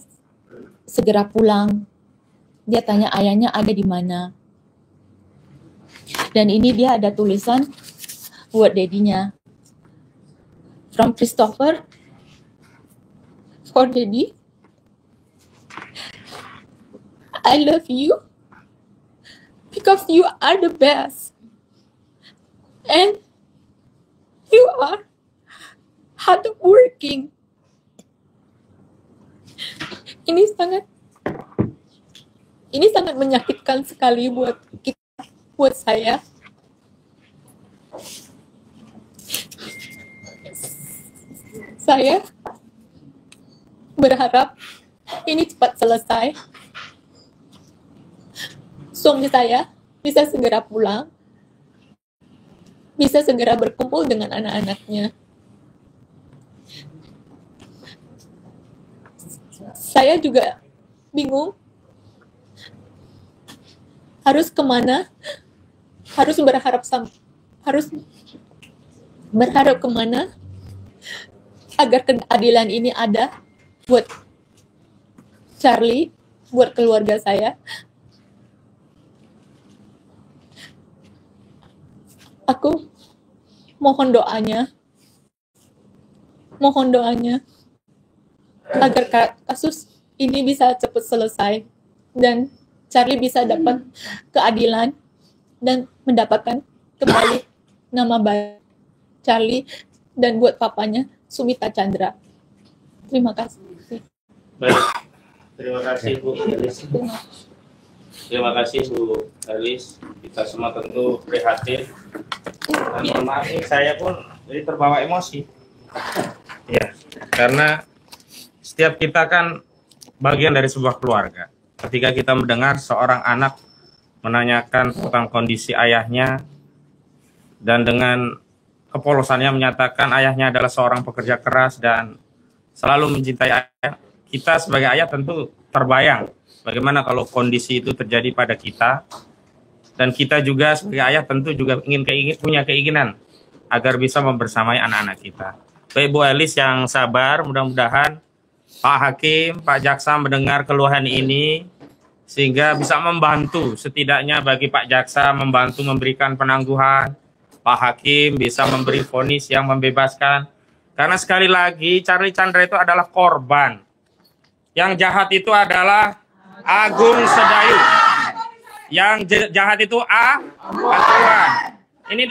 segera pulang. Dia tanya ayahnya ada di mana. Dan ini dia ada tulisan buat dedinya. From Christopher for Daddy. I love you because you are the best. And you are hardworking. Ini sangat menyakitkan sekali buat kita, buat saya. Saya berharap ini cepat selesai. Suami saya bisa segera pulang, bisa segera berkumpul dengan anak-anaknya. Saya juga bingung harus kemana, harus berharap kemana agar keadilan ini ada buat Charlie, buat keluarga saya. Aku mohon doanya agar kasus ini bisa cepat selesai dan Charlie bisa dapat keadilan dan mendapatkan kembali nama baik Charlie dan buat papanya Sumita Chandra. Terima kasih. Baik, terima kasih Bu Elis. Terima kasih Bu Elis. Kita semua tentu prihatin. Dan mohon maaf nih, saya pun jadi terbawa emosi. Ya, karena setiap kita kan bagian dari sebuah keluarga. Ketika kita mendengar seorang anak menanyakan tentang kondisi ayahnya dan dengan kepolosannya menyatakan ayahnya adalah seorang pekerja keras dan selalu mencintai ayah, kita sebagai ayah tentu terbayang bagaimana kalau kondisi itu terjadi pada kita. Dan kita juga sebagai ayah tentu juga punya keinginan agar bisa membersamai anak-anak kita. Baik Bu Elis yang sabar, mudah-mudahan Pak Hakim, Pak Jaksa mendengar keluhan ini sehingga bisa membantu, setidaknya bagi Pak Jaksa membantu memberikan penangguhan, Pak Hakim bisa memberi vonis yang membebaskan. Karena sekali lagi Charlie Chandra itu adalah korban. Yang jahat itu adalah Agung Sedayu. Yang jahat itu Atuan. Ini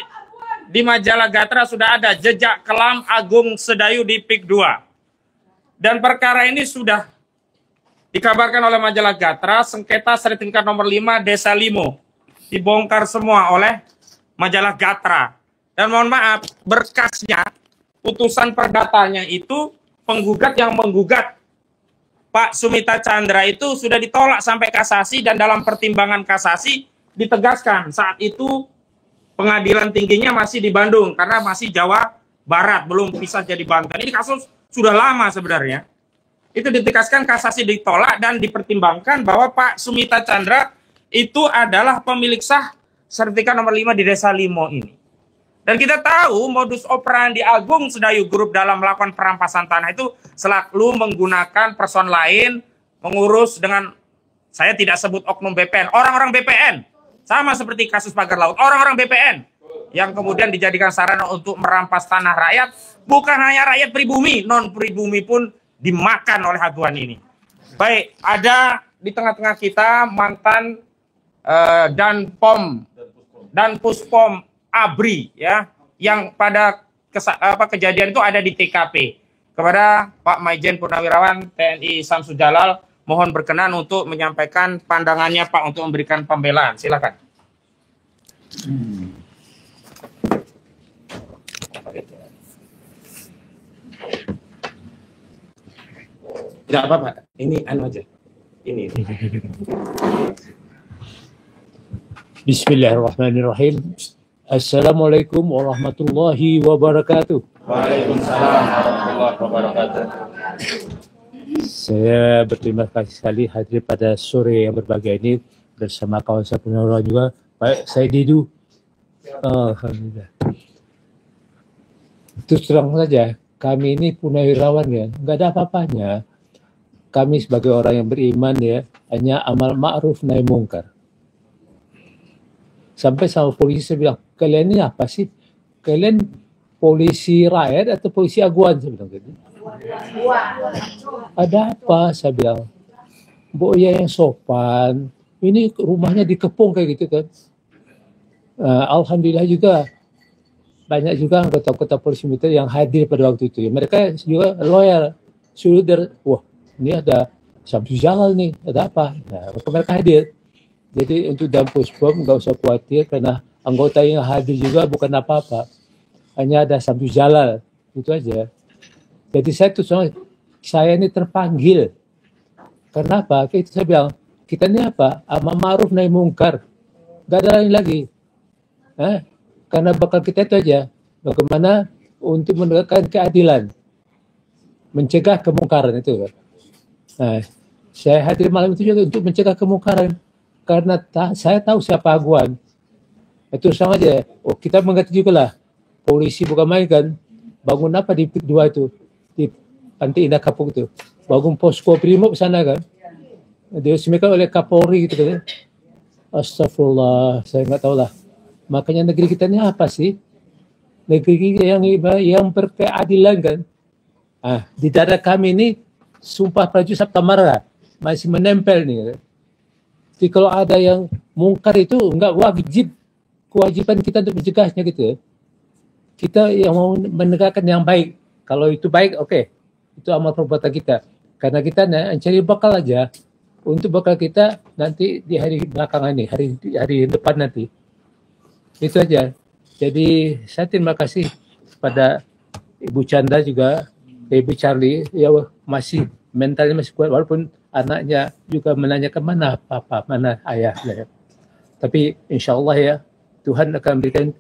di majalah Gatra sudah ada jejak kelam Agung Sedayu di PIK 2. Dan perkara ini sudah dikabarkan oleh majalah Gatra, sengketa sertifikat nomor 5 Desa Limo. Dibongkar semua oleh majalah Gatra. Dan mohon maaf, berkasnya, putusan perdatanya itu penggugat yang menggugat Pak Sumita Chandra itu sudah ditolak sampai kasasi, dan dalam pertimbangan kasasi ditegaskan saat itu pengadilan tingginya masih di Bandung karena masih Jawa Barat, belum bisa jadi Banten. Ini kasus sudah lama sebenarnya. Itu ditegaskan kasasi ditolak dan dipertimbangkan bahwa Pak Sumita Chandra itu adalah pemilik sah sertifikat nomor 5 di Desa Limo ini. Dan kita tahu modus operandi Agung Sedayu Group dalam melakukan perampasan tanah itu selalu menggunakan person lain, mengurus dengan, saya tidak sebut oknum BPN, orang-orang BPN. Sama seperti kasus pagar laut, orang-orang BPN yang kemudian dijadikan sarana untuk merampas tanah rakyat. Bukan hanya rakyat pribumi, non pribumi pun dimakan oleh aduan ini. Baik, ada di tengah-tengah kita mantan dan Puspom ABRI ya, yang pada kejadian itu ada di TKP. Kepada Pak Maijen Purnawirawan TNI Samsud Jalal, mohon berkenan untuk menyampaikan pandangannya Pak untuk memberikan pembelaan. Silakan. Tidak apa-apa, ini anu aja. Ini. Bismillahirrahmanirrahim. Assalamualaikum warahmatullahi wabarakatuh. Waalaikumsalam warahmatullahi wabarakatuh. Saya berterima kasih sekali hadir pada sore yang berbahagia ini bersama kawan saya Purnawirawan juga, Pak saya Didu. Alhamdulillah. Terus terang saja, kami ini Purnawirawan ya, nggak ada apa-apanya. Kami sebagai orang yang beriman ya, hanya amal ma'ruf nahi mungkar. Sampai sama polisi saya bilang, kalian ini apa sih? Kalian polisi rakyat atau polisi aguan? Saya bilang gitu. Ada apa? Saya bilang, Bu ya yang sopan. Ini rumahnya dikepung kayak gitu kan. Alhamdulillah juga banyak juga anggota-anggota polisi militer yang hadir pada waktu itu. Mereka juga loyal. Sudah, wah ini ada Samsud Jalal nih, ada apa? Nah, mereka hadir. Jadi untuk dalam Puspom nggak usah khawatir karena anggota yang hadir juga bukan apa-apa. Hanya ada Samsud Jalal, itu aja. Jadi saya ini terpanggil. Karena apa? Itu saya bilang, kita ini apa? Amar ma'ruf nahi mungkar. Gak ada lain lagi. Karena bakal kita itu aja. Bagaimana untuk menegakkan keadilan. Mencegah kemungkaran itu. Nah, saya hadir malam itu juga untuk mencegah kemungkaran. Karena saya tahu siapa aguan. Itu sama aja. Oh, kita mengerti juga lah. Polisi bukan main kan. Bangun apa di PIK 2 itu? Di Pantai Indah Kapuk itu. Bangun posko Brimob sana kan. Diresmikan oleh Kapolri gitu kan. Astagfirullah, saya nggak tahu lah. Makanya negeri kita ini apa sih? Negeri yang berkeadilan kan. Di dada kami ini Sumpah Prajurit Sabta Marga masih menempel nih. Jadi kalau ada yang mungkar itu enggak wajib, kewajiban kita untuk mencegahnya gitu. Kita yang mau menegakkan yang baik. Kalau itu baik, oke. Itu amal perbuatan kita. Karena kita mencari bakal aja untuk bakal kita nanti di hari belakangan ini, hari depan nanti. Itu aja. Jadi saya terima kasih pada Ibu Chandra juga, Ibu Charlie, ya masih mentalnya masih kuat walaupun anaknya juga menanyakan mana papa, mana ayah. Ya. Tapi insya Allah ya Tuhan akan memberikan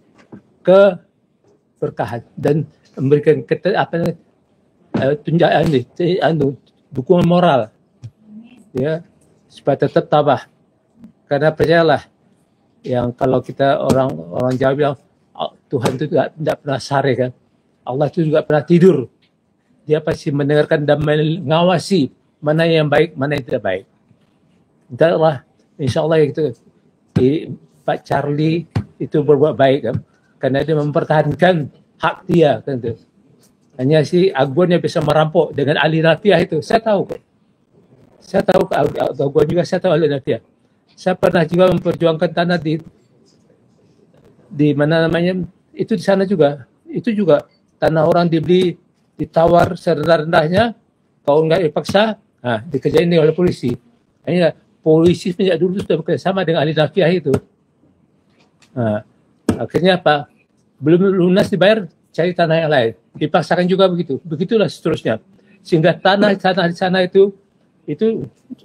keberkahan dan memberikan dukungan moral ya supaya tetap tabah. Karena percayalah yang kalau kita orang Jawa bilang Tuhan itu tidak pernah sare kan. Allah itu juga pernah tidur. Dia pasti mendengarkan dan mengawasi mana yang baik, mana yang tidak baik. Insya Allah itu Pak Charlie itu berbuat baik kan, karena dia mempertahankan hak dia kan itu. Hanya si aguan yang bisa merampok dengan ahli nafiah itu, saya tahu kok. Saya tahu aguan juga, saya tahu ahli nafiah. Saya pernah juga memperjuangkan tanah di mana namanya itu di sana juga. Itu juga tanah orang dibeli, ditawar serendah-rendahnya, kalau nggak dipaksa, dikerjain oleh polisi. Hanya polisi sejak dulu sudah bekerja sama dengan ahli nafiah itu. Akhirnya apa? Belum lunas dibayar, cari tanah yang lain. Dipaksakan juga begitu. Begitulah seterusnya. Sehingga tanah di sana itu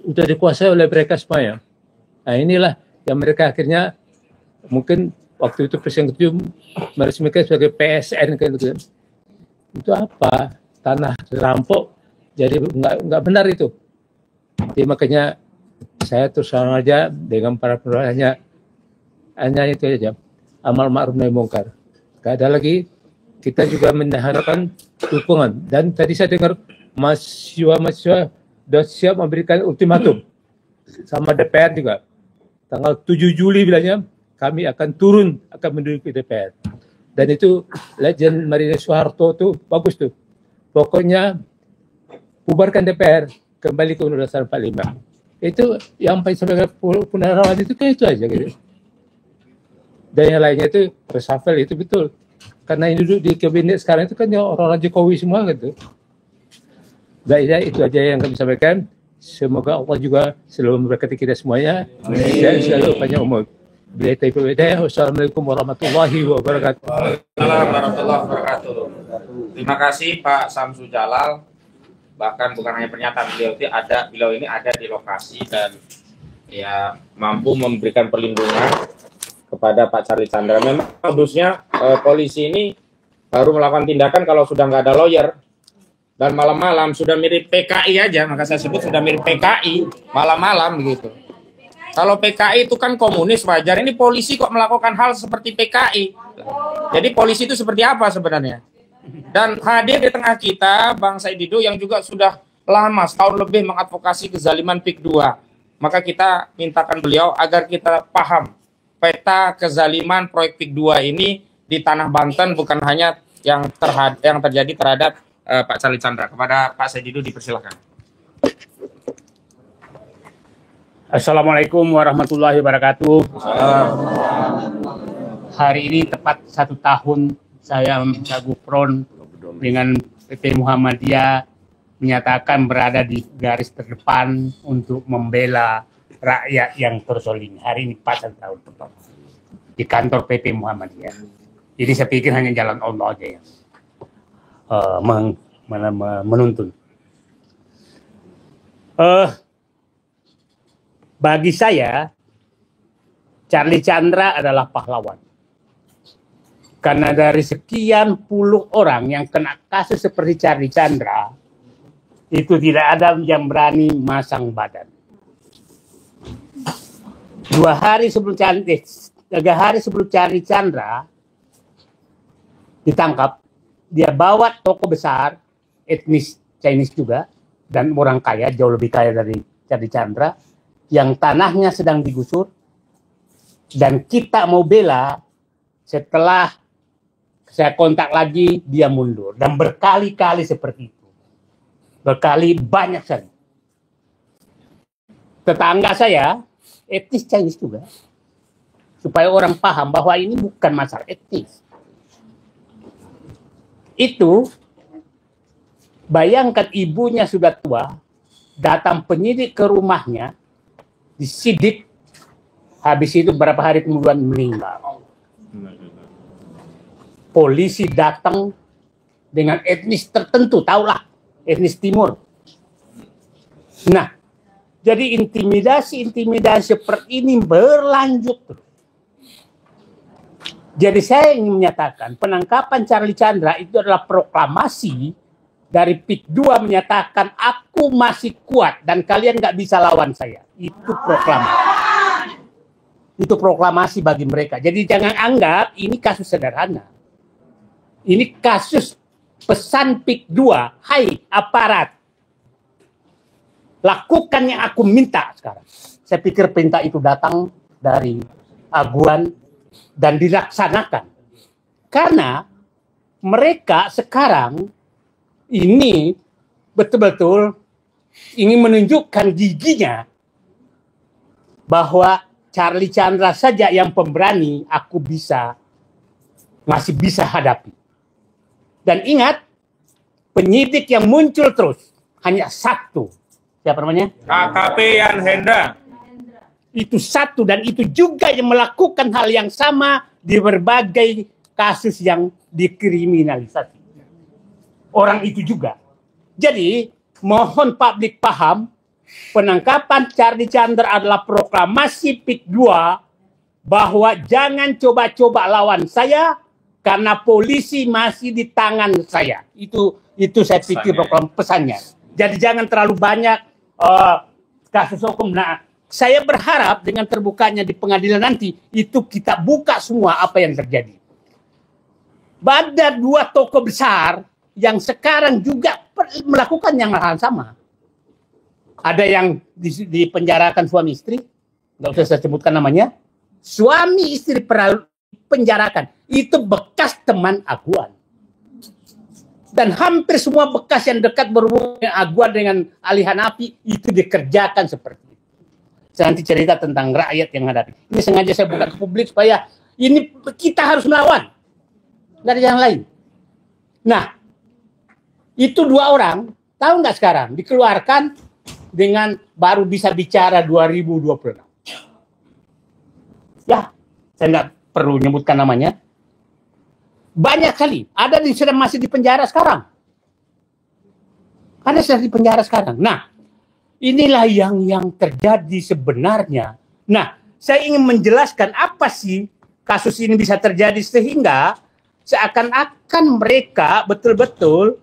sudah dikuasai oleh mereka semuanya. Nah inilah yang mereka akhirnya mungkin waktu itu Presiden ke-7 meresmikan sebagai PSN kan gitu. Itu apa? Tanah dirampok, jadi nggak benar itu. Jadi makanya saya terus terang aja dengan para pemerintahnya hanya itu aja, amal ma'ruf nahi mungkar. Gak ada lagi. Kita juga mengharapkan dukungan. Dan tadi saya dengar mahasiswa sudah siap memberikan ultimatum sama DPR juga. Tanggal 7 Juli bilangnya kami akan turun, akan menduduki DPR. Dan itu Legend Marina Soeharto tuh bagus tuh. Pokoknya bubarkan DPR, kembali ke Undang-Undang 45. Itu yang sampaikan Purnawirawan itu kan itu aja gitu. Dan yang lainnya itu reshuffle itu betul. Karena yang duduk di kabinet sekarang itu kan orang-orang Jokowi semua gitu. Baik, ya, itu aja yang kami sampaikan. Semoga Allah juga selalu memberkati kita semuanya dan selalu panjang umur. Wassalamualaikum warahmatullahi wabarakatuh. Warahmatullahi wabarakatuh. Terima kasih Pak Samsu Jalal. Bahkan bukan hanya pernyataan beliau ini ada di lokasi dan ya mampu memberikan perlindungan kepada Pak Charlie Chandra. Memang modusnya polisi ini baru melakukan tindakan kalau sudah nggak ada lawyer dan malam-malam, sudah mirip PKI aja, maka saya sebut sudah mirip PKI malam-malam gitu. Kalau PKI itu kan komunis wajar, ini polisi kok melakukan hal seperti PKI. Jadi polisi itu seperti apa sebenarnya? Dan hadir di tengah kita Bang Said Didu yang juga sudah lama setahun lebih mengadvokasi kezaliman PIK 2. Maka kita mintakan beliau agar kita paham peta kezaliman proyek PIK 2 ini di tanah Banten, bukan hanya yang terjadi terhadap Pak Charlie Chandra. Kepada Pak Said Didu dipersilakan. Assalamualaikum warahmatullahi wabarakatuh. Hari ini tepat 1 tahun saya meminta Gufron dengan PP Muhammadiyah menyatakan berada di garis terdepan untuk membela rakyat yang tersoling. Hari ini pas 1 tahun tepat di kantor PP Muhammadiyah. Jadi saya pikir hanya jalan Allah aja yang menuntun. Bagi saya, Charlie Chandra adalah pahlawan. Karena dari sekian puluh orang yang kena kasus seperti Charlie Chandra, itu tidak ada yang berani masang badan. 3 hari sebelum Charlie Chandra ditangkap, dia bawa toko besar, etnis Chinese juga, dan orang kaya, jauh lebih kaya dari Charlie Chandra, yang tanahnya sedang digusur, dan kita mau bela. Setelah saya kontak lagi, dia mundur, dan berkali-kali seperti itu, banyak sekali. Tetangga saya etnis Chinese juga, supaya orang paham bahwa ini bukan masalah etnis. Itu bayangkan ibunya sudah tua, datang penyidik ke rumahnya, disidik, habis itu berapa hari kemudian meninggal. Polisi datang dengan etnis tertentu, tahulah, etnis timur. Nah, jadi intimidasi seperti ini berlanjut. Jadi saya ingin menyatakan penangkapan Charlie Chandra itu adalah proklamasi dari PIK 2 menyatakan aku masih kuat dan kalian nggak bisa lawan saya. Itu proklamasi. Itu proklamasi bagi mereka. Jadi jangan anggap ini kasus sederhana. Ini kasus pesan PIK 2. Hai aparat, lakukan yang aku minta sekarang. Saya pikir perintah itu datang dari Aguan dan dilaksanakan. Karena mereka sekarang ini betul-betul ingin menunjukkan giginya bahwa Charlie Chandra saja yang pemberani, aku masih bisa hadapi. Dan ingat, penyidik yang muncul terus hanya satu. Siapa namanya? AKP Yan Hendra. Itu satu, dan itu juga yang melakukan hal yang sama di berbagai kasus yang dikriminalisasi. Orang itu juga. Jadi, mohon publik paham, penangkapan Charlie Chandra adalah proklamasi PIK 2 bahwa jangan coba-coba lawan saya karena polisi masih di tangan saya. Itu saya pikir pesannya. Jadi jangan terlalu banyak kasus hukum. Nah, saya berharap dengan terbukanya di pengadilan nanti itu kita buka semua apa yang terjadi. Ada 2 tokoh besar yang sekarang juga melakukan yang hal sama. Ada yang dipenjarakan suami istri, nggak usah saya sebutkan namanya. Suami istri penjarakan, itu bekas teman Aguan. Dan hampir semua bekas yang dekat berhubungan Aguan dengan Ali Hanafi itu dikerjakan seperti itu. Saya nanti cerita tentang rakyat yang ada. Ini sengaja saya buka ke publik supaya ini kita harus melawan. Nggak ada yang lain. Nah, itu 2 orang, tahu nggak sekarang, dikeluarkan dengan baru bisa bicara 2026. Ya, saya nggak perlu nyebutkan namanya. Banyak kali, ada di sedang masih di penjara sekarang. Ada sedang di penjara sekarang. Nah, inilah yang terjadi sebenarnya. Nah, saya ingin menjelaskan apa sih kasus ini bisa terjadi sehingga seakan-akan mereka betul-betul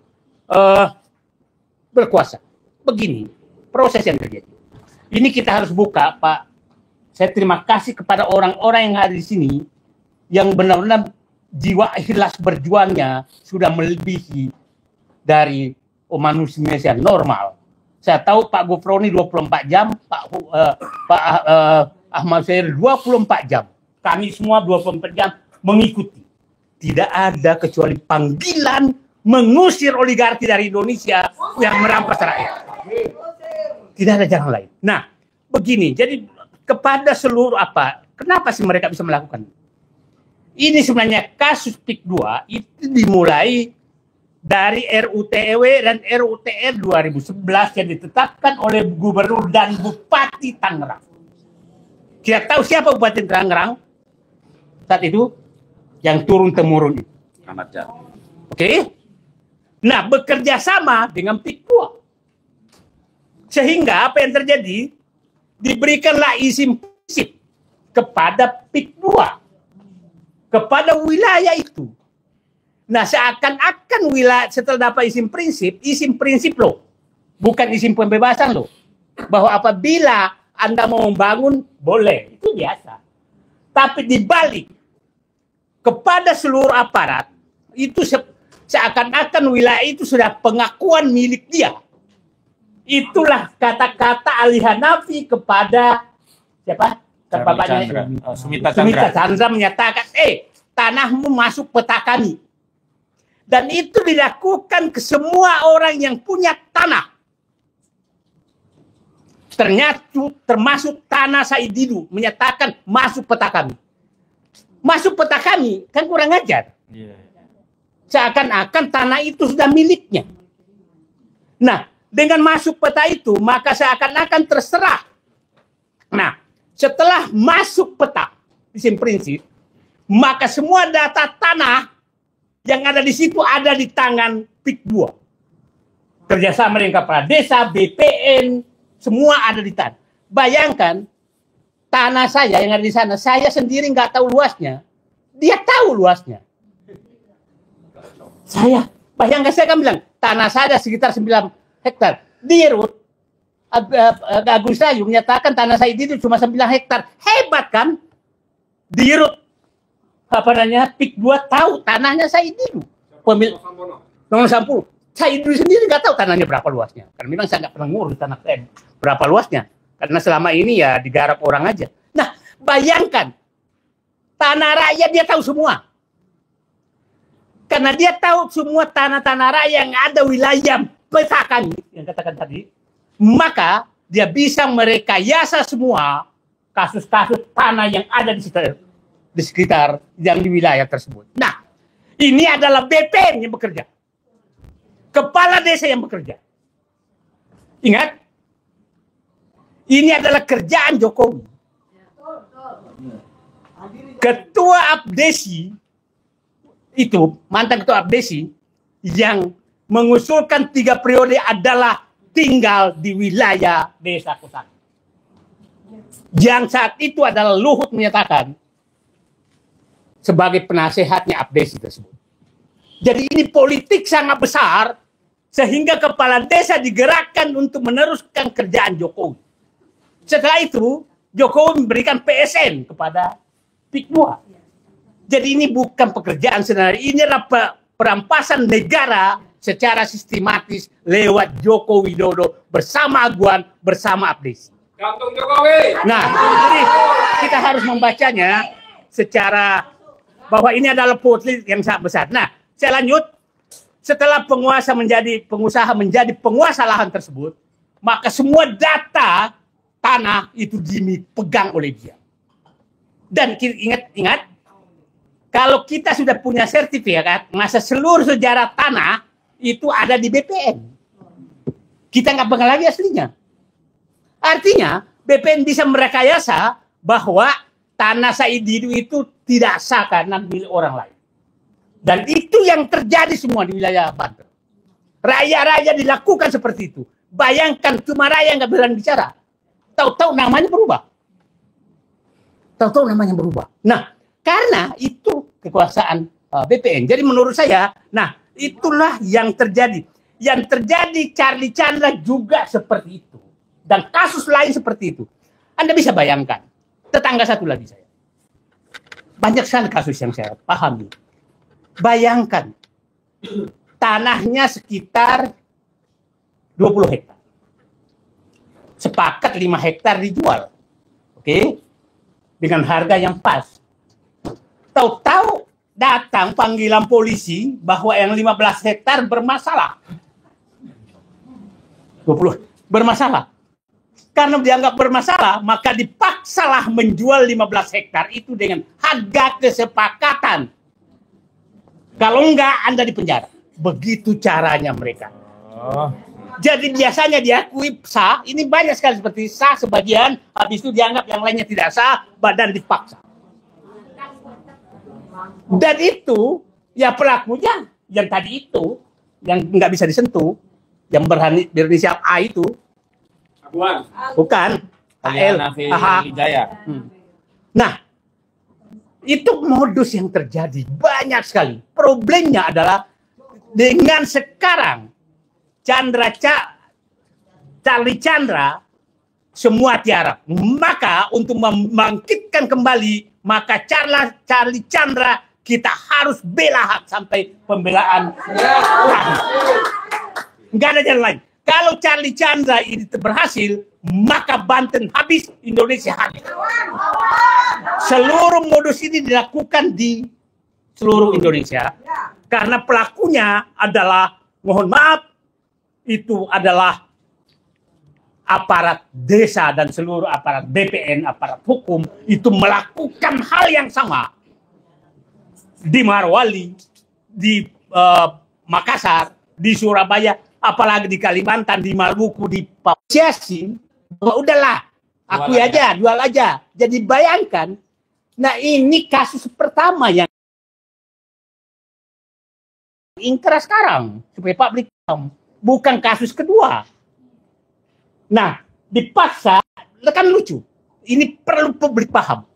berkuasa. Begini proses yang terjadi. Ini kita harus buka, Pak. Saya terima kasih kepada orang-orang yang ada di sini yang benar-benar jiwa ikhlas berjuangnya sudah melebihi dari manusia yang normal. Saya tahu Pak Gufroni 24 jam, Pak Ahmad Syahir 24 jam. Kami semua 24 jam mengikuti. Tidak ada kecuali panggilan mengusir oligarki dari Indonesia yang merampas rakyat. Tidak ada jalan lain. Nah, begini. Jadi kepada seluruh kenapa sih mereka bisa melakukan? Ini sebenarnya kasus PIK 2 itu dimulai dari RUTEW dan RUTR 2011 yang ditetapkan oleh Gubernur dan Bupati Tangerang. Kita tahu siapa Bupati Tangerang saat itu yang turun-temurun itu. Ahmad Jani. Oke? Nah, bekerja sama dengan PIK 2. Sehingga apa yang terjadi? Diberikanlah izin prinsip kepada PIK 2. Kepada wilayah itu. Nah, seakan-akan wilayah setelah dapat izin prinsip loh. Bukan izin pembebasan loh. Bahwa apabila Anda mau membangun, boleh. Itu biasa. Tapi dibalik, kepada seluruh aparat, itu seakan-akan wilayah itu sudah pengakuan milik dia. Itulah kata-kata Ali Hanafi kepada siapa? Sumita Chandra menyatakan, tanahmu masuk peta kami. Dan itu dilakukan ke semua orang yang punya tanah. Ternyata termasuk tanah Said Didu menyatakan masuk peta kami. Masuk peta kami, kan kurang ajar. Seakan-akan tanah itu sudah miliknya. Nah, dengan masuk peta itu, maka seakan-akan terserah. Nah, setelah masuk peta, izin prinsip, maka semua data tanah yang ada di situ ada di tangan PIK 2. Kerjasama dengan kepala desa, BPN, semua ada di tanah. Bayangkan, tanah saya yang ada di sana, saya sendiri nggak tahu luasnya. Dia tahu luasnya. Bayangkan saya kan bilang, tanah saya sekitar 9 hektar. Dirut, Agus Rayu menyatakan tanah saya itu cuma 9 hektar. Hebat kan? Dirut PIK 2 tahu tanahnya saya itu. Pemilik nomor 10. Saya itu sendiri nggak tahu tanahnya berapa luasnya. Karena memang saya nggak pernah ngurus tanah saya berapa luasnya. Karena selama ini ya digarap orang aja. Nah, bayangkan tanah rakyat dia tahu semua. Karena dia tahu semua tanah-tanah rakyat yang ada wilayah peta kami yang katakan tadi. Maka dia bisa merekayasa semua kasus-kasus tanah yang ada di sekitar yang di wilayah tersebut. Nah, ini adalah BPN yang bekerja. Kepala desa yang bekerja. Ingat, ini adalah kerjaan Jokowi. Ketua Abdesi itu, mantan ketua Abdesi yang mengusulkan 3 periode adalah tinggal di wilayah Desa Kosambi. Yang saat itu adalah Luhut menyatakan sebagai penasehatnya Abdesi tersebut. Jadi ini politik sangat besar sehingga kepala desa digerakkan untuk meneruskan kerjaan Jokowi. Setelah itu Jokowi memberikan PSN kepada PIK 2. Jadi ini bukan pekerjaan sederhana, ini adalah perampasan negara secara sistematis lewat Joko Widodo bersama Aguan, bersama Abdesi. Gantung Jokowi. Nah, jadi kita harus membacanya secara bahwa ini adalah politik yang sangat besar. Nah, saya lanjut. setelah pengusaha menjadi penguasa lahan tersebut, maka semua data tanah itu dipegang oleh dia. Dan ingat, kalau kita sudah punya sertifikat, masa seluruh sejarah tanah itu ada di BPN. Kita nggak pegang lagi aslinya. Artinya, BPN bisa merekayasa bahwa tanah Said Didu itu tidak sah karena milik orang lain. Dan itu yang terjadi semua di wilayah Banten. Raya-raya dilakukan seperti itu. Bayangkan cuma raya nggak berani bicara. Tahu-tahu namanya berubah. Tahu-tahu namanya berubah. Nah, karena itu kekuasaan BPN. Jadi menurut saya, nah itulah yang terjadi. Yang terjadi Charlie Chandra juga seperti itu. Dan kasus lain seperti itu. Anda bisa bayangkan. Tetangga satu lagi saya. Banyak sekali kasus yang saya pahami. Bayangkan. Tanahnya sekitar 20 hektar. Sepakat 5 hektar dijual. Oke? Dengan harga yang pas. Tahu-tahu datang panggilan polisi bahwa yang 15 hektar bermasalah. 20 bermasalah. Karena dianggap bermasalah, maka dipaksalah menjual 15 hektar itu dengan harga kesepakatan. Kalau enggak, Anda dipenjara. Begitu caranya mereka. Jadi biasanya diakui sah, ini banyak sekali seperti sah sebagian, habis itu dianggap yang lainnya tidak sah, badan dipaksa. Dan itu, ya pelakunya, yang tadi itu, yang nggak bisa disentuh, yang berinisial A itu, bukan, AL, Hidayah. Nah, itu modus yang terjadi banyak sekali. Problemnya adalah dengan sekarang Charlie Chandra semua tiarap. Maka untuk membangkitkan kembali, maka Charlie Chandra kita harus bela hak sampai pembelaan. Enggak ada jalan lain. Kalau Charlie Chandra ini berhasil, maka Banten habis, Indonesia habis. Seluruh modus ini dilakukan di seluruh Indonesia. Karena pelakunya adalah, mohon maaf, itu adalah aparat desa dan seluruh aparat BPN, aparat hukum, itu melakukan hal yang sama. Di Marwali, di Makassar, di Surabaya, apalagi di Kalimantan, di Maluku, di Papua. Udahlah, akui aja, jual aja. Jadi bayangkan, nah ini kasus pertama yang ingkar sekarang supaya publik paham, bukan kasus kedua. Nah, dipaksa, kan lucu. Ini perlu publik paham.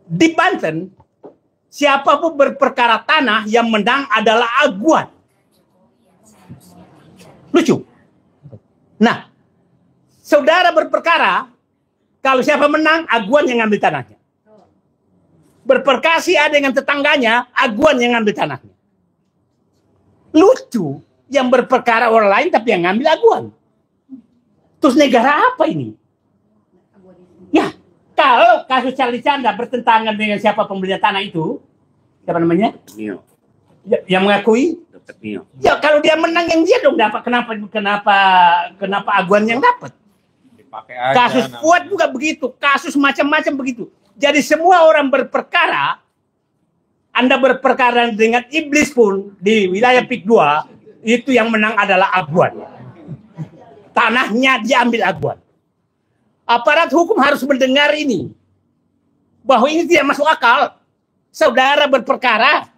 Di Banten, siapapun berperkara tanah yang menang adalah aguan. Lucu. Nah, saudara berperkara, kalau siapa menang, aguan yang ngambil tanahnya. Berperkasi ada dengan tetangganya, aguan yang ngambil tanahnya. Lucu, yang berperkara orang lain tapi yang ngambil aguan. Terus negara apa ini? Ya, kalau kasus Charlie Chandra bertentangan dengan siapa pembeli tanah itu, siapa namanya? Nio. Ya, yang mengakui? Dr. Nio. Ya kalau dia menang yang dia dong dapat. Kenapa aguan yang dapat? Dipakai aja, Kasus Fuad juga begitu, kasus macam-macam begitu. Jadi semua orang berperkara, Anda berperkara dengan iblis pun di wilayah PIK 2, itu yang menang adalah aguan. Tanahnya diambil aguan. Aparat hukum harus mendengar ini. Bahwa ini tidak masuk akal. Saudara berperkara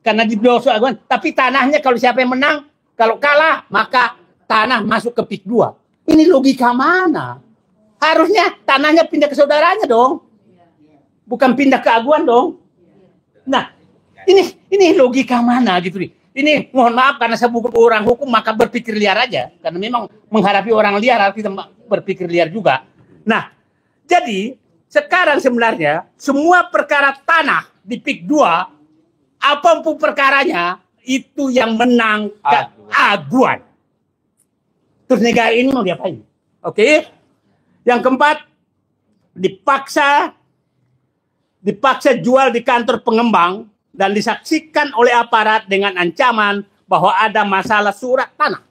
karena dibosok aguan, tapi tanahnya kalau siapa yang menang, kalau kalah, maka tanah masuk ke PIK 2. Ini logika mana? Harusnya tanahnya pindah ke saudaranya dong. Bukan pindah ke aguan dong. Nah, ini logika mana gitu nih. Ini mohon maaf karena saya bukan orang hukum maka berpikir liar aja. Karena memang menghadapi orang liar harus kita berpikir liar juga. Nah, jadi sekarang sebenarnya semua perkara tanah di PIK 2, apapun perkaranya, itu yang menang ke aguan. Terus negara ini mau diapain? Oke. Yang keempat, dipaksa jual di kantor pengembang dan disaksikan oleh aparat dengan ancaman bahwa ada masalah surat tanah.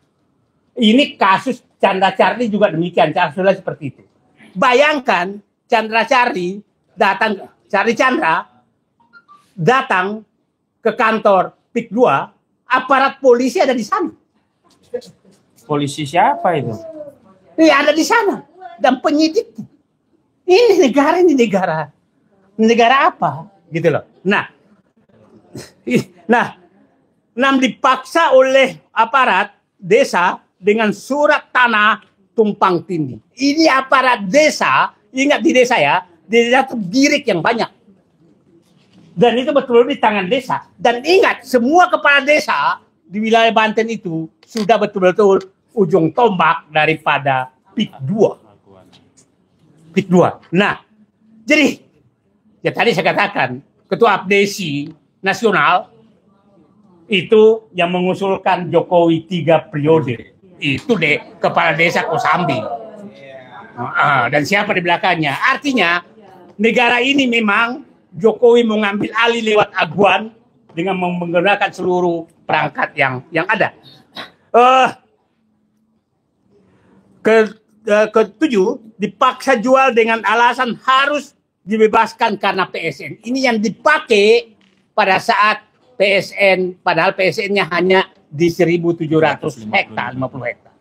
Ini kasus Chandra Charlie juga demikian, kasusnya seperti itu. Bayangkan Chandra Charlie datang, Charlie Chandra datang ke kantor PIK 2, aparat polisi ada di sana. Polisi siapa itu? Ada di sana dan penyidik. Ini negara apa? Gitu loh. Nah, dipaksa oleh aparat desa dengan surat tanah tumpang tindih. Ini aparat desa, ingat di desa ya, di desa itu birik yang banyak. Dan itu betul di tangan desa. Dan ingat, semua kepala desa di wilayah Banten itu sudah betul-betul ujung tombak daripada PIK 2. PIK 2. Nah, jadi ya tadi saya katakan, Ketua Abdesi Nasional itu yang mengusulkan Jokowi 3 periode. Itu deh kepala desa Kosambi. Dan siapa di belakangnya? Artinya negara ini memang Jokowi mengambil alih lewat aguan dengan menggunakan seluruh perangkat yang ada. Ketujuh, dipaksa jual dengan alasan harus dibebaskan karena PSN. Ini yang dipakai pada saat PSN, padahal PSN-nya hanya di 1.700 hektar, 50 hektar.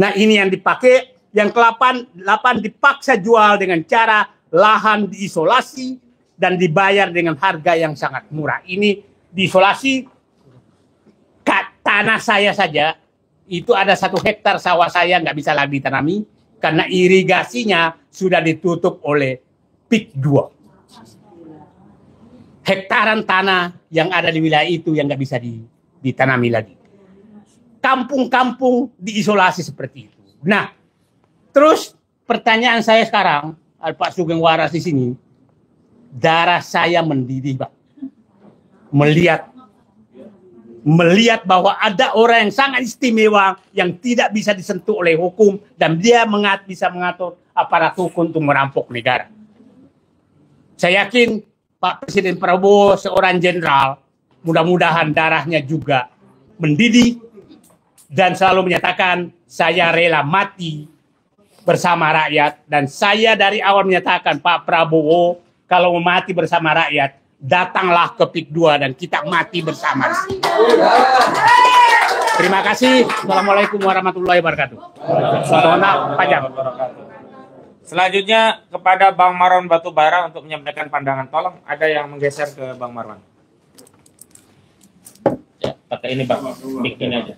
Nah, ini yang dipakai. Yang ke-8 dipaksa jual dengan cara lahan diisolasi dan dibayar dengan harga yang sangat murah. Ini diisolasi, tanah saya saja, itu ada 1 hektar sawah saya nggak bisa lagi ditanami karena irigasinya sudah ditutup oleh PIK 2. Hektaran tanah yang ada di wilayah itu yang nggak bisa ditanami lagi. Kampung-kampung diisolasi seperti itu. Nah, terus pertanyaan saya sekarang, Pak Sugeng Waras di sini, darah saya mendidih, Pak. Melihat bahwa ada orang yang sangat istimewa yang tidak bisa disentuh oleh hukum dan dia bisa mengatur aparat hukum untuk merampok negara. Saya yakin Pak Presiden Prabowo seorang jenderal, mudah-mudahan darahnya juga mendidih dan selalu menyatakan saya rela mati bersama rakyat, dan saya dari awal menyatakan Pak Prabowo kalau mau mati bersama rakyat datanglah ke PIK 2 dan kita mati bersama. Terima kasih. Assalamualaikum warahmatullahi wabarakatuh. Salam panjang. Selanjutnya kepada Bang Marwan Batubara untuk menyampaikan pandangan. Tolong ada yang menggeser ke Bang Marwan. Ya, pakai ini Bang, bikin aja.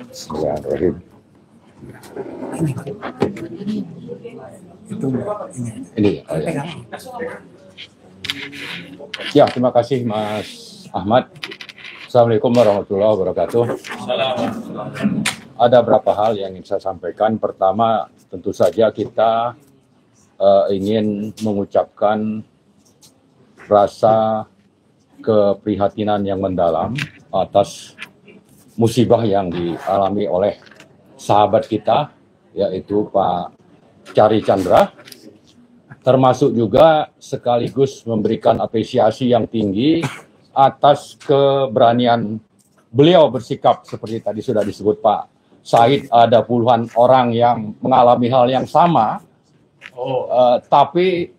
Bismillahirrahmanirrahim. Ini ya, terima kasih Mas Ahmad. Assalamualaikum warahmatullahi wabarakatuh. Ada beberapa hal yang ingin saya sampaikan. Pertama, tentu saja kita ingin mengucapkan rasa keprihatinan yang mendalam atas musibah yang dialami oleh sahabat kita, yaitu Pak Charlie Chandra, termasuk juga sekaligus memberikan apresiasi yang tinggi atas keberanian beliau bersikap seperti tadi sudah disebut Pak Said, ada puluhan orang yang mengalami hal yang sama, tapi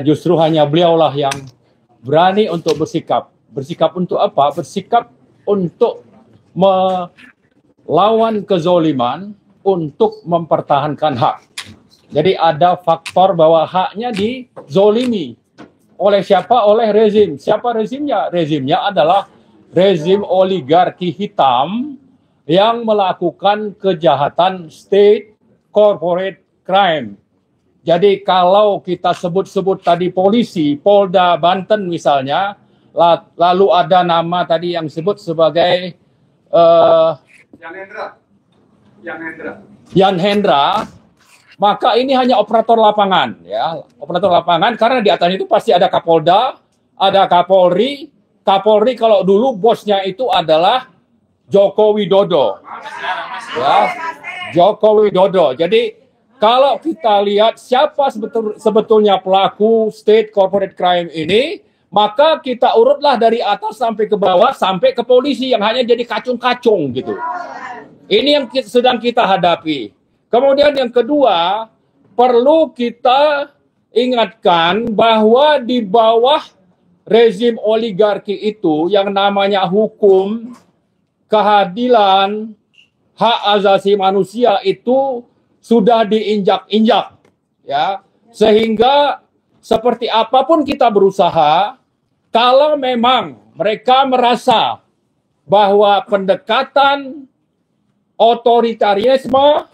justru hanya beliaulah yang berani untuk bersikap. Bersikap untuk apa? Bersikap untuk melawan kezoliman, untuk mempertahankan hak. Jadi ada faktor bahwa haknya dizolimi. Oleh siapa? Oleh rezim. Siapa rezimnya? Rezimnya adalah rezim oligarki hitam yang melakukan kejahatan state corporate crime. Jadi kalau kita sebut-sebut tadi polisi, Polda Banten misalnya, lalu ada nama tadi yang disebut sebagai Yan Hendra, maka ini hanya operator lapangan, ya, operator lapangan, karena di atas itu pasti ada Kapolda, ada Kapolri, Kapolri kalau dulu bosnya itu adalah Joko Widodo. Ya, Joko Widodo. Jadi kalau kita lihat siapa sebetulnya pelaku state corporate crime ini, maka kita urutlah dari atas sampai ke bawah, sampai ke polisi yang hanya jadi kacung-kacung gitu. Ini yang sedang kita hadapi. Kemudian yang kedua, perlu kita ingatkan bahwa di bawah rezim oligarki itu yang namanya hukum, keadilan, hak asasi manusia itu sudah diinjak-injak, ya, sehingga seperti apapun kita berusaha, kalau memang mereka merasa bahwa pendekatan otoritarisme,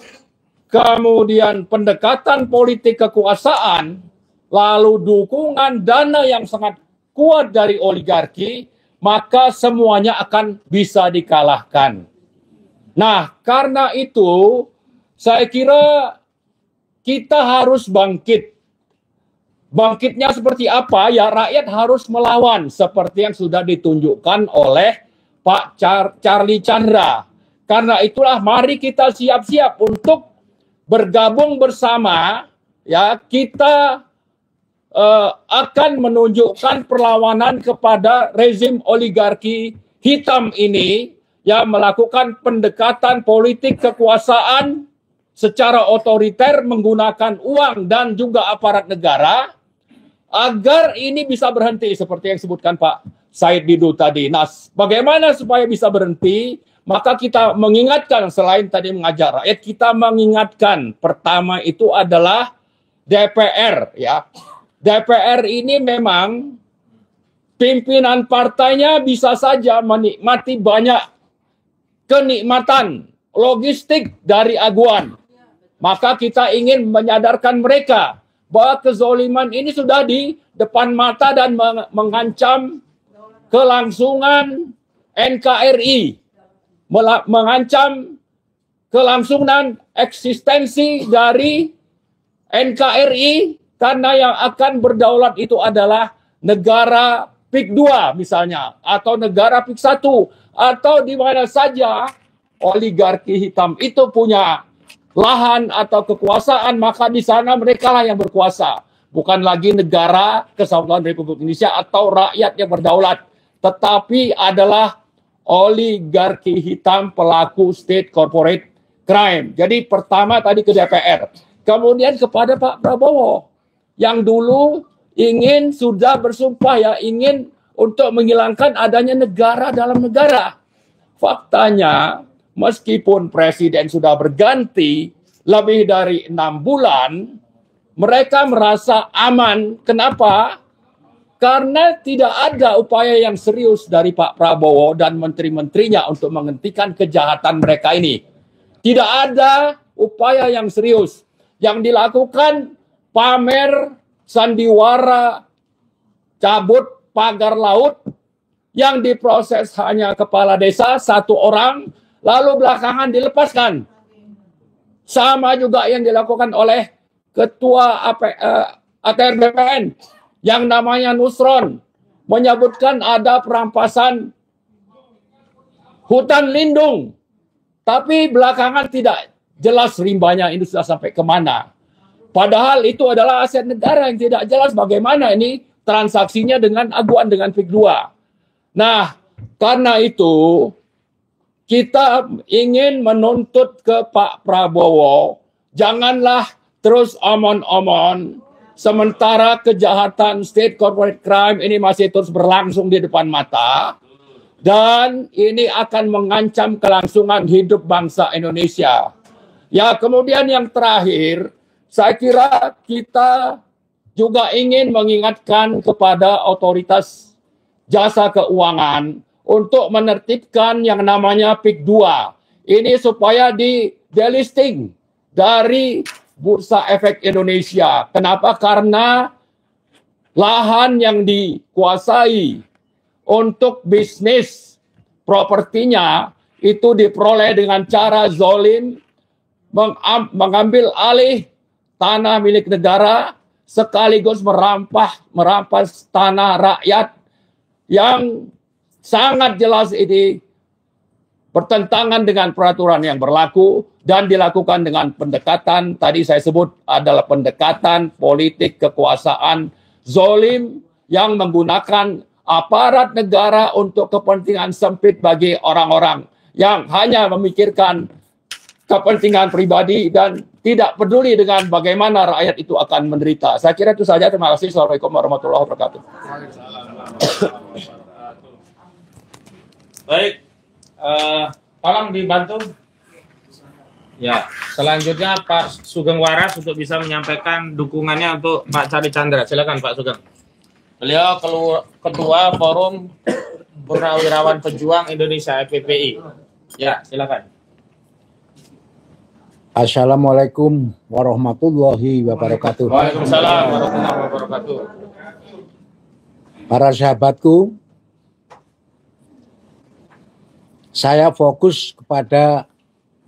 kemudian pendekatan politik kekuasaan, lalu dukungan dana yang sangat kuat dari oligarki, maka semuanya akan bisa dikalahkan. Nah, karena itu saya kira kita harus bangkit. Bangkitnya seperti apa? Ya, rakyat harus melawan seperti yang sudah ditunjukkan oleh Pak Charlie Chandra. Karena itulah mari kita siap-siap untuk bergabung bersama, ya, kita akan menunjukkan perlawanan kepada rezim oligarki hitam ini yang melakukan pendekatan politik kekuasaan secara otoriter menggunakan uang dan juga aparat negara agar ini bisa berhenti seperti yang disebutkan Pak Said Didu tadi. Nah, bagaimana supaya bisa berhenti? Maka kita mengingatkan, selain tadi mengajak rakyat, kita mengingatkan pertama itu adalah DPR, ya. DPR ini memang pimpinan partainya bisa saja menikmati banyak kenikmatan logistik dari aguan. Maka kita ingin menyadarkan mereka bahwa kezoliman ini sudah di depan mata dan mengancam kelangsungan NKRI. Mengancam kelangsungan eksistensi dari NKRI karena yang akan berdaulat itu adalah negara PIK 2 misalnya, atau negara PIK 1, atau di mana saja oligarki hitam itu punya lahan atau kekuasaan, maka di sana mereka lah yang berkuasa, bukan lagi negara Kesatuan Republik Indonesia atau rakyat yang berdaulat, tetapi adalah oligarki hitam pelaku state corporate crime. Jadi pertama tadi ke DPR, kemudian kepada Pak Prabowo yang dulu sudah bersumpah, ya, ingin untuk menghilangkan adanya negara dalam negara. Faktanya meskipun presiden sudah berganti lebih dari 6 bulan, mereka merasa aman. Kenapa? Karena tidak ada upaya yang serius dari Pak Prabowo dan menteri-menterinya untuk menghentikan kejahatan mereka ini. Tidak ada upaya yang serius. Yang dilakukan pamer sandiwara, cabut pagar laut, yang diproses hanya kepala desa 1 orang, lalu belakangan dilepaskan. Sama juga yang dilakukan oleh Ketua ATR BPN, yang namanya Nusron, menyebutkan ada perampasan hutan lindung. Tapi belakangan tidak jelas rimbanya ini sudah sampai kemana. Padahal itu adalah aset negara yang tidak jelas bagaimana ini transaksinya dengan aguan dengan PIK 2. Nah, karena itu kita ingin menuntut ke Pak Prabowo, janganlah terus omon-omon, sementara kejahatan state corporate crime ini masih terus berlangsung di depan mata, dan ini akan mengancam kelangsungan hidup bangsa Indonesia. Ya, kemudian yang terakhir, saya kira kita juga ingin mengingatkan kepada otoritas jasa keuangan untuk menertibkan yang namanya PIK 2. Ini supaya di-delisting dari Bursa Efek Indonesia. Kenapa? Karena lahan yang dikuasai untuk bisnis propertinya itu diperoleh dengan cara zolim, mengambil alih tanah milik negara, sekaligus merampas tanah rakyat yang sangat jelas ini bertentangan dengan peraturan yang berlaku dan dilakukan dengan pendekatan, tadi saya sebut adalah pendekatan politik kekuasaan zolim yang menggunakan aparat negara untuk kepentingan sempit bagi orang-orang yang hanya memikirkan kepentingan pribadi dan tidak peduli dengan bagaimana rakyat itu akan menderita. Saya kira itu saja. Terima kasih. Assalamualaikum warahmatullahi wabarakatuh. Baik, tolong dibantu. Ya, selanjutnya Pak Sugeng Waras untuk bisa menyampaikan dukungannya untuk Pak Cari Chandra. Silakan Pak Sugeng. Beliau Ketua Forum Purnawirawan Pejuang Indonesia (FPPI). Ya, silakan. Assalamualaikum warahmatullahi wabarakatuh. Waalaikumsalam warahmatullahi wabarakatuh. Para sahabatku, saya fokus kepada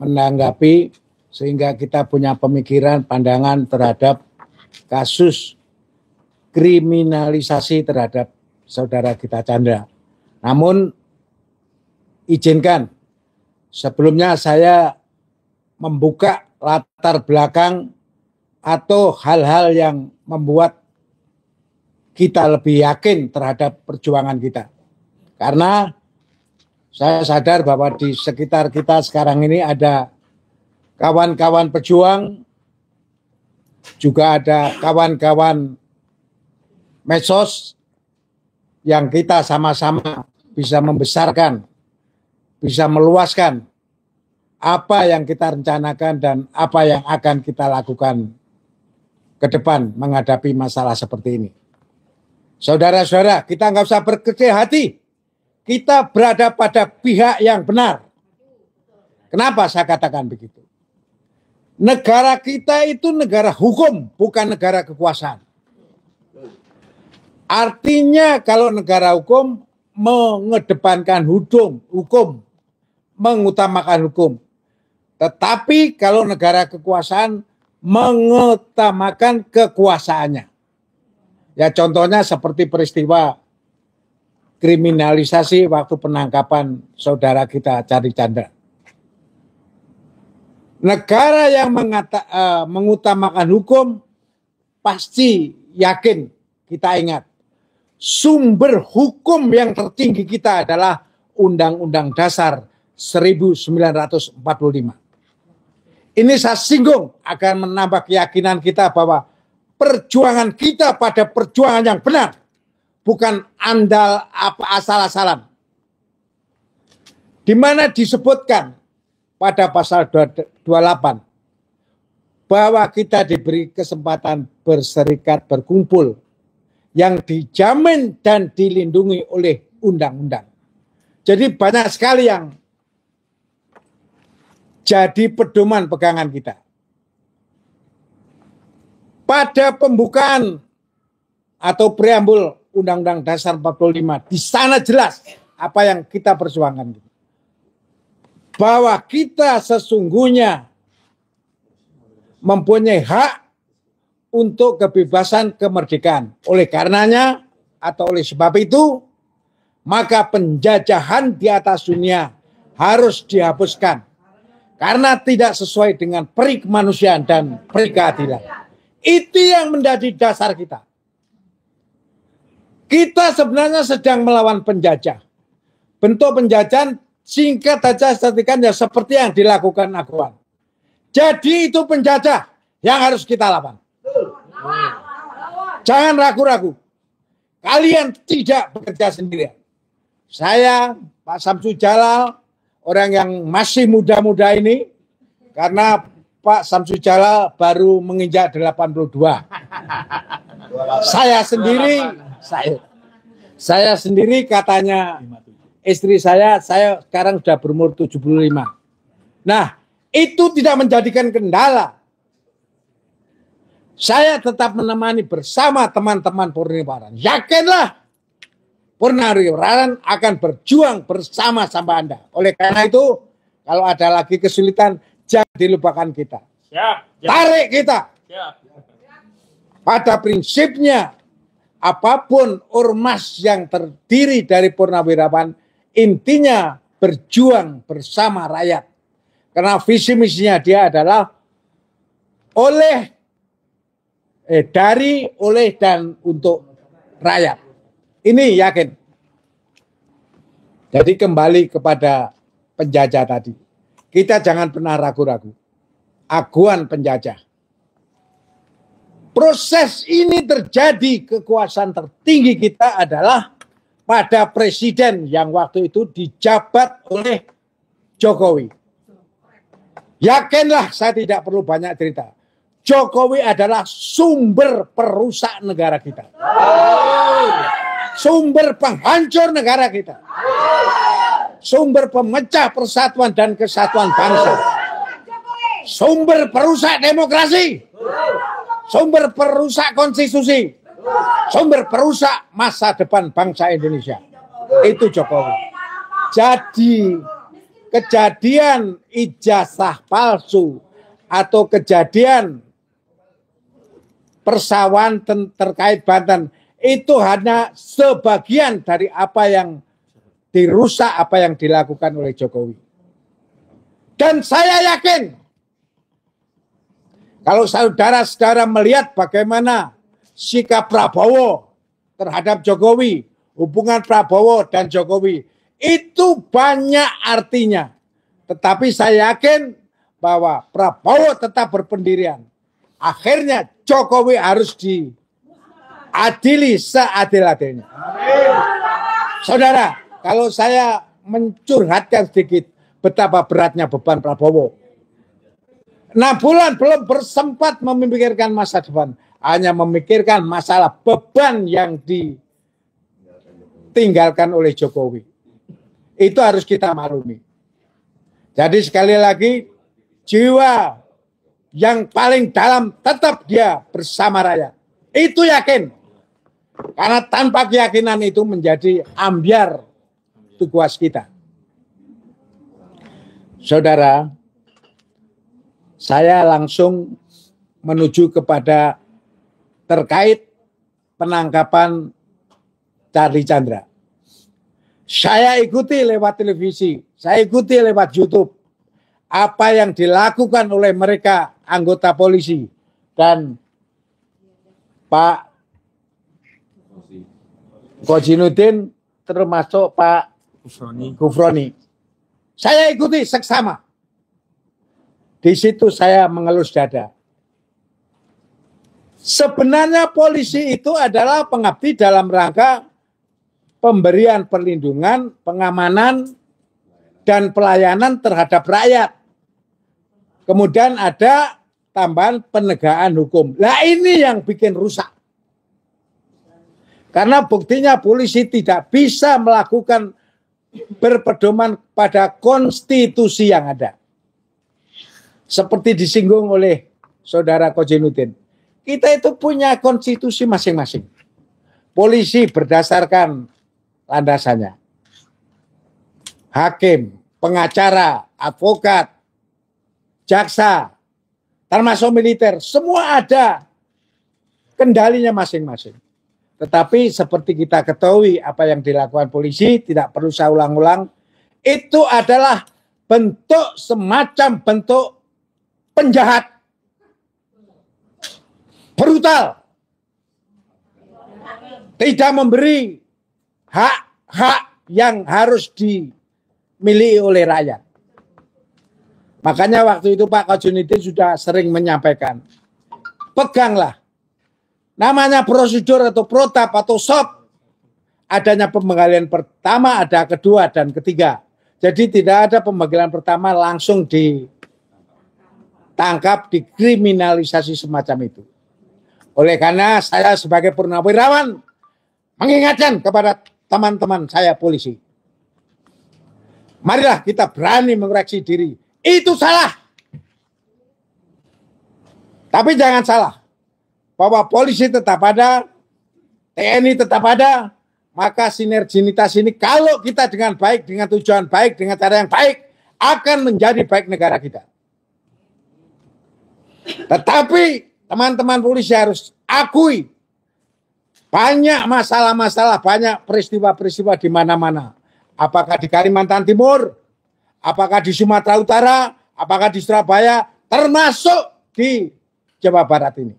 menanggapi sehingga kita punya pemikiran, pandangan terhadap kasus kriminalisasi terhadap saudara kita Chandra. Namun izinkan sebelumnya saya membuka latar belakang atau hal-hal yang membuat kita lebih yakin terhadap perjuangan kita. Karena saya sadar bahwa di sekitar kita sekarang ini ada kawan-kawan pejuang, juga ada kawan-kawan medsos yang kita sama-sama bisa membesarkan, bisa meluaskan apa yang kita rencanakan dan apa yang akan kita lakukan ke depan menghadapi masalah seperti ini. Saudara-saudara, kita nggak usah berkecil hati. Kita berada pada pihak yang benar. Kenapa saya katakan begitu? Negara kita itu negara hukum, bukan negara kekuasaan. Artinya kalau negara hukum mengedepankan hukum, mengutamakan hukum. Tetapi kalau negara kekuasaan mengutamakan kekuasaannya. Ya contohnya seperti peristiwa kriminalisasi waktu penangkapan saudara kita Cari Chandra. Negara yang mengutamakan hukum pasti yakin, kita ingat, sumber hukum yang tertinggi kita adalah Undang-Undang Dasar 1945. Ini saya singgung agar menambah keyakinan kita bahwa perjuangan kita pada perjuangan yang benar, bukan andal apa asal-asalan. Di mana disebutkan pada pasal 28 bahwa kita diberi kesempatan berserikat, berkumpul yang dijamin dan dilindungi oleh undang-undang. Jadi banyak sekali yang jadi pedoman pegangan kita. Pada pembukaan atau preambul Undang-Undang Dasar 45, di sana jelas apa yang kita perjuangkan. Bahwa kita sesungguhnya mempunyai hak untuk kebebasan kemerdekaan. Oleh karenanya atau oleh sebab itu, maka penjajahan di atas dunia harus dihapuskan. Karena tidak sesuai dengan peri kemanusiaan dan peri keadilan. Itu yang menjadi dasar kita. Kita sebenarnya sedang melawan penjajah. Bentuk penjajahan singkat saja ya seperti yang dilakukan Aguan. Jadi itu penjajah yang harus kita lawan. Jangan ragu-ragu. Kalian tidak bekerja sendirian. Saya, Pak Samsu Jalal, orang yang masih muda-muda ini, karena Pak Samsu Jalal baru menginjak 82. Saya sendiri katanya istri saya sekarang sudah berumur 75. Nah, itu tidak menjadikan kendala. Saya tetap menemani bersama teman-teman Purnawirawan. Yakinlah, Purnawirawan akan berjuang bersama-sama Anda. Oleh karena itu, kalau ada lagi kesulitan, jangan dilupakan kita. Siap. Tarik kita. Siap. Pada prinsipnya, apapun ormas yang terdiri dari Purnawirawan, intinya berjuang bersama rakyat. Karena visi misinya dia adalah dari, oleh, dan untuk rakyat. Ini yakin. Jadi kembali kepada penjajah tadi. Kita jangan pernah ragu-ragu. Aguan penjajah. Proses ini terjadi, kekuasaan tertinggi kita adalah pada presiden yang waktu itu dijabat oleh Jokowi. Yakinlah, saya tidak perlu banyak cerita. Jokowi adalah sumber perusak negara kita. Sumber penghancur negara kita. Sumber pemecah persatuan dan kesatuan bangsa. Sumber perusak demokrasi. Sumber perusak konstitusi. Sumber perusak masa depan bangsa Indonesia. Itu Jokowi. Jadi kejadian ijazah palsu atau kejadian persawahan terkait Banten itu hanya sebagian dari apa yang dirusak, apa yang dilakukan oleh Jokowi. Dan saya yakin kalau saudara-saudara melihat bagaimana sikap Prabowo terhadap Jokowi, hubungan Prabowo dan Jokowi, itu banyak artinya. Tetapi saya yakin bahwa Prabowo tetap berpendirian. Akhirnya Jokowi harus diadili seadil-adilnya. Saudara, kalau saya mencurhatkan sedikit betapa beratnya beban Prabowo. 6 bulan belum bersempat memikirkan masa depan. Hanya memikirkan masalah beban yang ditinggalkan oleh Jokowi. Itu harus kita maklumi. Jadi sekali lagi, jiwa yang paling dalam tetap dia bersama rakyat. Itu yakin. Karena tanpa keyakinan itu menjadi ambyar tugas kita. Saudara, saya langsung menuju kepada terkait penangkapan Charlie Chandra. Saya ikuti lewat televisi, saya ikuti lewat YouTube apa yang dilakukan oleh mereka anggota polisi dan Pak Kojinuddin termasuk Pak Gufroni. Saya ikuti seksama. Di situ saya mengelus dada. Sebenarnya polisi itu adalah pengabdi dalam rangka pemberian perlindungan, pengamanan, dan pelayanan terhadap rakyat. Kemudian ada tambahan penegakan hukum. Nah ini yang bikin rusak. Karena buktinya polisi tidak bisa melakukan berpedoman pada konstitusi yang ada. Seperti disinggung oleh saudara Kojinuddin. Kita itu punya konstitusi masing-masing. Polisi berdasarkan landasannya. Hakim, pengacara, advokat, jaksa, termasuk militer, semua ada kendalinya masing-masing. Tetapi seperti kita ketahui apa yang dilakukan polisi, tidak perlu saya ulang-ulang, itu adalah bentuk semacam bentuk penjahat, brutal, tidak memberi hak-hak yang harus dimiliki oleh rakyat. Makanya waktu itu Pak Kojinuddin sudah sering menyampaikan, peganglah namanya prosedur atau protap atau SOP, adanya pemanggilan pertama, ada kedua dan ketiga. Jadi tidak ada pemanggilan pertama langsung ditangkap, dikriminalisasi semacam itu. Oleh karena saya sebagai purnawirawan mengingatkan kepada teman-teman saya polisi. Marilah kita berani mengoreksi diri. Itu salah. Tapi jangan salah. Bahwa polisi tetap ada, TNI tetap ada, maka sinerginitas ini kalau kita dengan baik, dengan tujuan baik, dengan cara yang baik, akan menjadi baik negara kita. Tetapi teman-teman polisi harus akui banyak masalah-masalah, banyak peristiwa-peristiwa di mana-mana. apakah di Kalimantan Timur, apakah di Sumatera Utara, apakah di Surabaya, termasuk di Jawa Barat ini.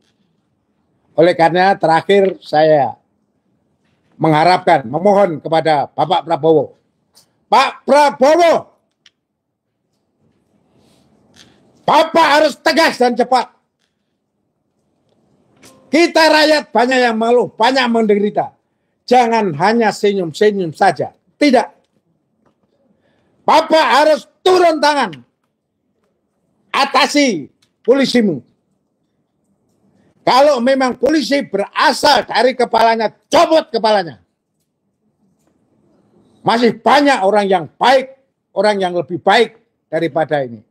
Oleh karena terakhir saya mengharapkan, memohon kepada Bapak Prabowo. Pak Prabowo, Bapak harus tegas dan cepat. Kita rakyat banyak yang mengeluh, banyak menderita. Jangan hanya senyum-senyum saja. Tidak. Bapak harus turun tangan. Atasi polisimu. Kalau memang polisi berasal dari kepalanya, copot kepalanya. Masih banyak orang yang baik, orang yang lebih baik daripada ini.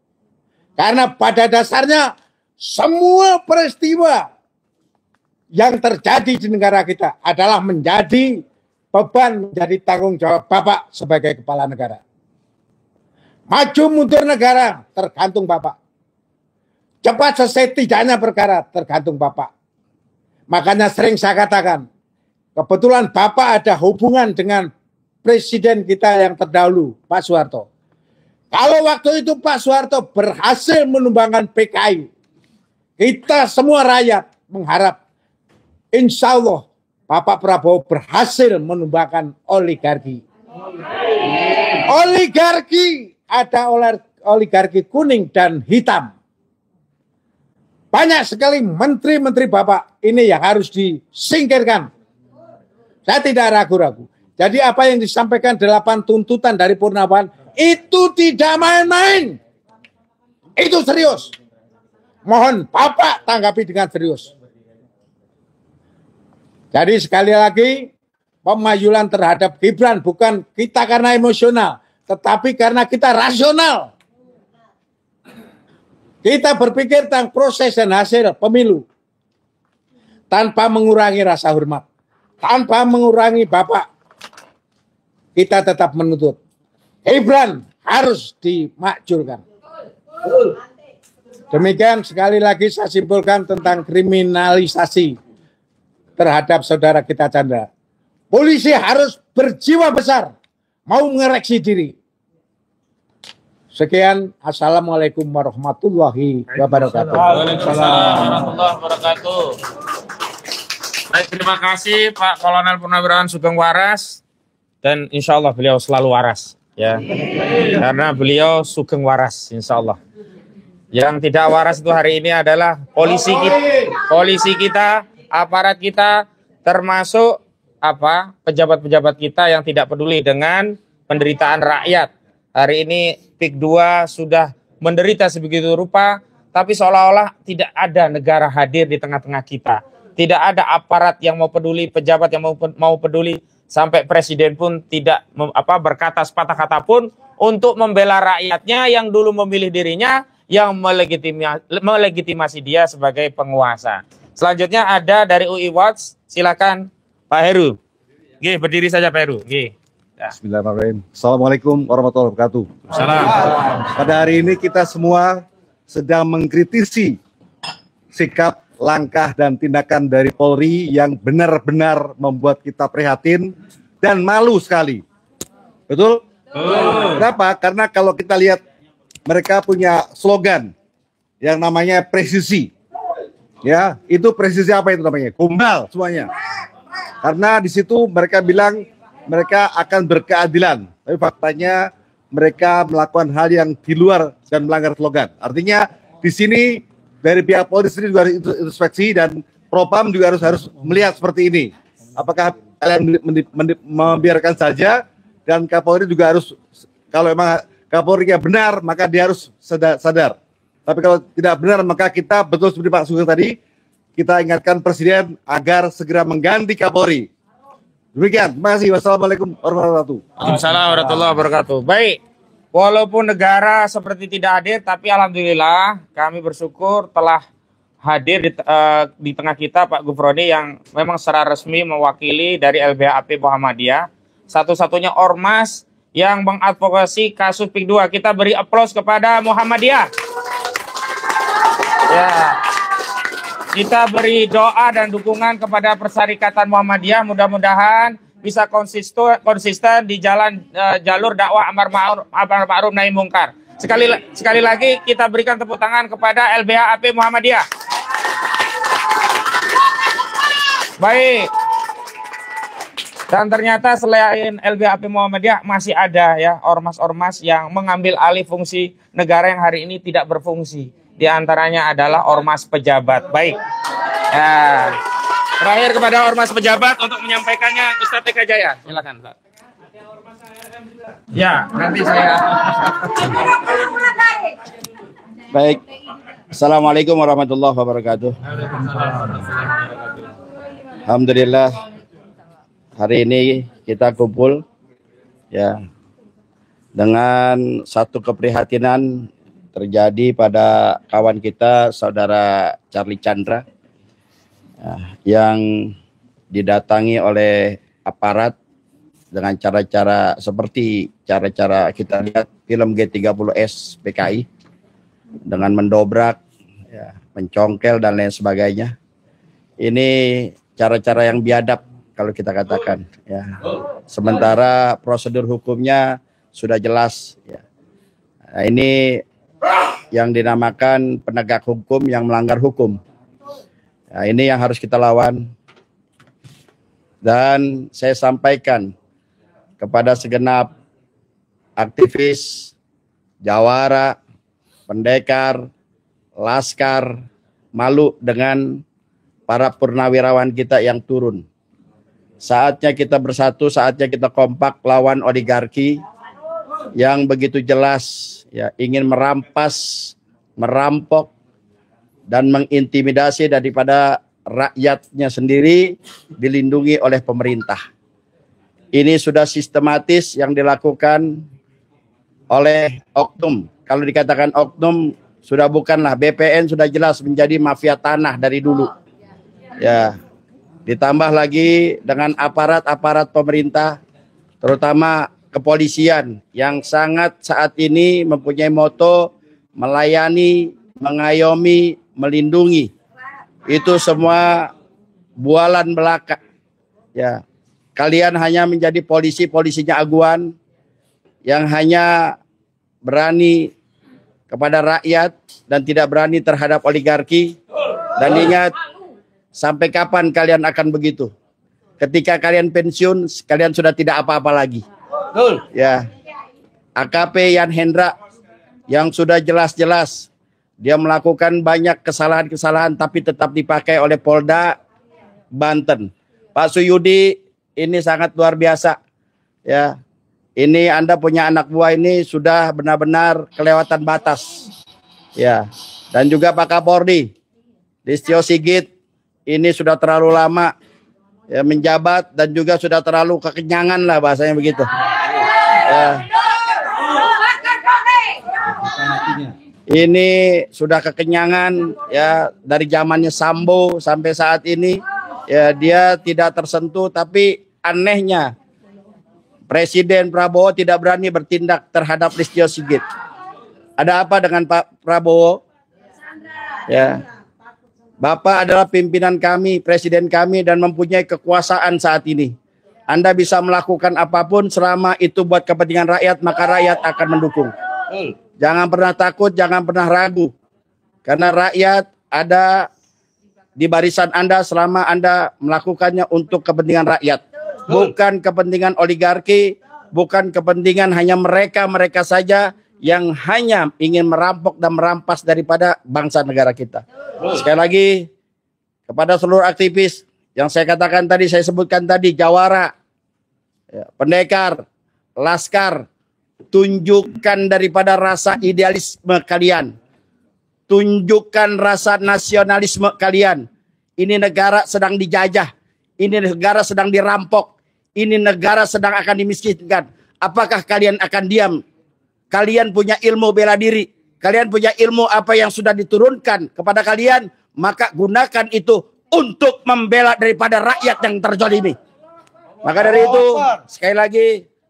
Karena pada dasarnya semua peristiwa yang terjadi di negara kita adalah menjadi beban, menjadi tanggung jawab Bapak sebagai kepala negara. Maju mundur negara tergantung Bapak. Cepat selesai tidaknya perkara tergantung Bapak. Makanya sering saya katakan, kebetulan Bapak ada hubungan dengan presiden kita yang terdahulu, Pak Soeharto. Kalau waktu itu Pak Soeharto berhasil menumbangkan PKI, kita semua rakyat mengharap, insya Allah Bapak Prabowo berhasil menumbangkan oligarki. Oligarki, ada oligarki kuning dan hitam. Banyak sekali menteri-menteri Bapak ini yang harus disingkirkan. Saya tidak ragu-ragu. Jadi apa yang disampaikan 8 tuntutan dari Purnawan itu tidak main-main. Itu serius. Mohon Bapak tanggapi dengan serius. Jadi sekali lagi, pemajulan terhadap Gibran bukan kita karena emosional, tetapi karena kita rasional. Kita berpikir tentang proses dan hasil pemilu tanpa mengurangi rasa hormat, tanpa mengurangi Bapak. Kita tetap menuntut Gibran harus dimakzulkan. Demikian sekali lagi saya simpulkan tentang kriminalisasi terhadap saudara kita Chandra. Polisi harus berjiwa besar, mau mengoreksi diri. Sekian, assalamualaikum warahmatullahi wabarakatuh. Waalaikumsalam warahmatullahi wabarakatuh. Baik, terima kasih Pak Kolonel Purnawirawan Sugeng Waras, dan insya Allah beliau selalu waras, ya, karena beliau Sugeng Waras, insya Allah. Yang tidak waras itu hari ini adalah polisi kita, aparat kita, termasuk pejabat-pejabat kita yang tidak peduli dengan penderitaan rakyat. Hari ini PIK 2 sudah menderita sebegitu rupa, tapi seolah-olah tidak ada negara hadir di tengah-tengah kita. Tidak ada aparat yang mau peduli, pejabat yang mau peduli, sampai presiden pun tidak berkata sepatah kata pun untuk membela rakyatnya yang dulu memilih dirinya, yang melegitimasi dia sebagai penguasa. Selanjutnya ada dari UI Watch, silakan Pak Heru. Oke, berdiri saja Pak Heru. Oke. Bismillahirrahmanirrahim. Assalamualaikum warahmatullahi wabarakatuh. Salam. Pada hari ini kita semua sedang mengkritisi sikap, langkah, dan tindakan dari Polri yang benar-benar membuat kita prihatin dan malu sekali. Betul? Kenapa? Karena kalau kita lihat mereka punya slogan yang namanya presisi. Ya, itu presisi apa itu namanya? Gombal semuanya. Karena di situ mereka bilang mereka akan berkeadilan, tapi faktanya mereka melakukan hal yang di luar dan melanggar slogan. Artinya di sini dari pihak Polri sendiri juga harus introspeksi dan Propam juga harus melihat seperti ini. Apakah kalian membiarkan saja, dan Kapolri juga harus, kalau memang Kapolri benar maka dia harus sadar. Tapi kalau tidak benar maka kita betul seperti Pak Sugeng tadi, kita ingatkan Presiden agar segera mengganti Kapolri. Demikian, terima kasih. Wassalamualaikum warahmatullahi wabarakatuh. Waalaikumsalam warahmatullahi wabarakatuh. Baik, walaupun negara seperti tidak hadir, tapi alhamdulillah kami bersyukur telah hadir di tengah kita Pak Gufroni yang memang secara resmi mewakili dari LBHP Muhammadiyah, satu-satunya ormas yang mengadvokasi kasus PIK 2. Kita beri aplaus kepada Muhammadiyah. Ya. Kita beri doa dan dukungan kepada Perserikatan Muhammadiyah, mudah-mudahan bisa konsisten di jalan jalur dakwah amar ma'ruf nahi mungkar. Sekali lagi kita berikan tepuk tangan kepada LBH AP Muhammadiyah. Baik. Dan ternyata selain LBH AP Muhammadiyah masih ada ya ormas-ormas yang mengambil alih fungsi negara yang hari ini tidak berfungsi. Di antaranya adalah ormas pejabat. Baik. Ya. Terakhir kepada ormas pejabat untuk menyampaikannya Ustadz TK Jaya. Silakan, Pak. Ya, nanti saya. Baik. Assalamualaikum warahmatullahi wabarakatuh. Alhamdulillah hari ini kita kumpul ya dengan satu keprihatinan terjadi pada kawan kita saudara Charlie Chandra yang didatangi oleh aparat dengan cara-cara seperti cara-cara kita lihat film G30S PKI dengan mendobrak, ya, mencongkel dan lain sebagainya. Ini cara-cara yang biadab kalau kita katakan. Ya. Sementara prosedur hukumnya sudah jelas. Ya. Nah, ini yang dinamakan penegak hukum yang melanggar hukum. Nah, ini yang harus kita lawan. Dan saya sampaikan kepada segenap aktivis, jawara, pendekar, laskar, malu dengan para purnawirawan kita yang turun. Saatnya kita bersatu, saatnya kita kompak lawan oligarki yang begitu jelas ya ingin merampas, merampok dan mengintimidasi daripada rakyatnya sendiri dilindungi oleh pemerintah. Ini sudah sistematis yang dilakukan oleh oknum. Kalau dikatakan oknum sudah bukanlah, BPN sudah jelas menjadi mafia tanah dari dulu. Ya, ditambah lagi dengan aparat-aparat pemerintah, terutama kepolisian yang sangat saat ini mempunyai moto melayani, mengayomi, melindungi. Itu semua bualan belaka. Ya, kalian hanya menjadi polisinya aguan yang hanya berani kepada rakyat dan tidak berani terhadap oligarki. Dan ingat, sampai kapan kalian akan begitu? Ketika kalian pensiun, kalian sudah tidak apa-apa lagi. Ya, AKP Yan Hendra yang sudah jelas-jelas dia melakukan banyak kesalahan-kesalahan tapi tetap dipakai oleh Polda Banten. Pak Suyudi ini sangat luar biasa. Ya, ini Anda punya anak buah ini sudah benar-benar kelewatan batas. Ya, dan juga Pak Kapolri, Listio Sigit. Ini sudah terlalu lama ya, menjabat dan juga sudah terlalu kekenyangan lah bahasanya begitu. Ya. Ini sudah kekenyangan ya dari zamannya Sambo sampai saat ini ya dia tidak tersentuh, tapi anehnya Presiden Prabowo tidak berani bertindak terhadap Listio Sigit. Ada apa dengan Pak Prabowo? Ya. Bapak adalah pimpinan kami, presiden kami, dan mempunyai kekuasaan saat ini. Anda bisa melakukan apapun selama itu buat kepentingan rakyat, maka rakyat akan mendukung. Jangan pernah takut, jangan pernah ragu. Karena rakyat ada di barisan Anda selama Anda melakukannya untuk kepentingan rakyat. Bukan kepentingan oligarki, bukan kepentingan hanya mereka saja yang hanya ingin merampok dan merampas daripada bangsa negara kita. Sekali lagi, kepada seluruh aktivis yang saya katakan tadi, saya sebutkan tadi, jawara, ya, pendekar, laskar, tunjukkan daripada rasa idealisme kalian. Tunjukkan rasa nasionalisme kalian. Ini negara sedang dijajah. Ini negara sedang dirampok. Ini negara sedang akan dimiskinkan. Apakah kalian akan diam? Kalian punya ilmu bela diri. Kalian punya ilmu apa yang sudah diturunkan kepada kalian. Maka gunakan itu untuk membela daripada rakyat yang terzalimi. Maka dari itu, sekali lagi,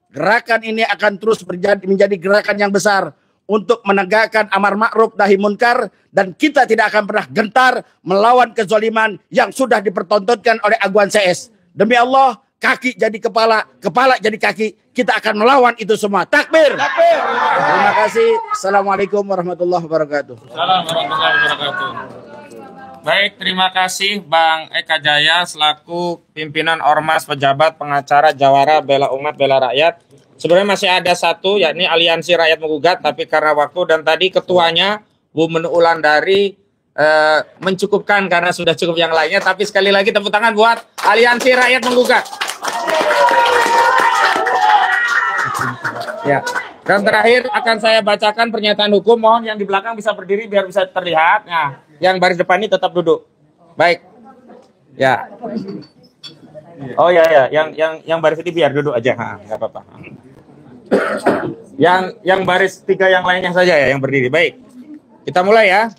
gerakan ini akan terus menjadi gerakan yang besar untuk menegakkan amar ma'ruf nahi munkar, dan kita tidak akan pernah gentar melawan kezaliman yang sudah dipertontonkan oleh aguan CS. Demi Allah, kaki jadi kepala, kepala jadi kaki. Kita akan melawan itu semua. Takbir. Takbir. Terima kasih. Assalamualaikum warahmatullahi wabarakatuh. Assalamualaikum warahmatullahi wabarakatuh. Baik, terima kasih Bang Eka Jaya selaku pimpinan Ormas Pejabat Pengacara Jawara Bela Umat Bela Rakyat. Sebenarnya masih ada satu, yakni Aliansi Rakyat Menggugat, tapi karena waktu dan tadi ketuanya Bu Menu Ulandari mencukupkan karena sudah cukup yang lainnya. Tapi sekali lagi tepuk tangan buat Aliansi Rakyat Menggugat. Ya. Dan terakhir akan saya bacakan pernyataan hukum. Mohon yang di belakang bisa berdiri biar bisa terlihat. Nah, yang baris depan ini tetap duduk. Baik. Ya. Oh ya, yang baris ini biar duduk aja. Nggak apa-apa. Yang baris 3 yang lainnya saja ya yang berdiri. Baik. Kita mulai ya.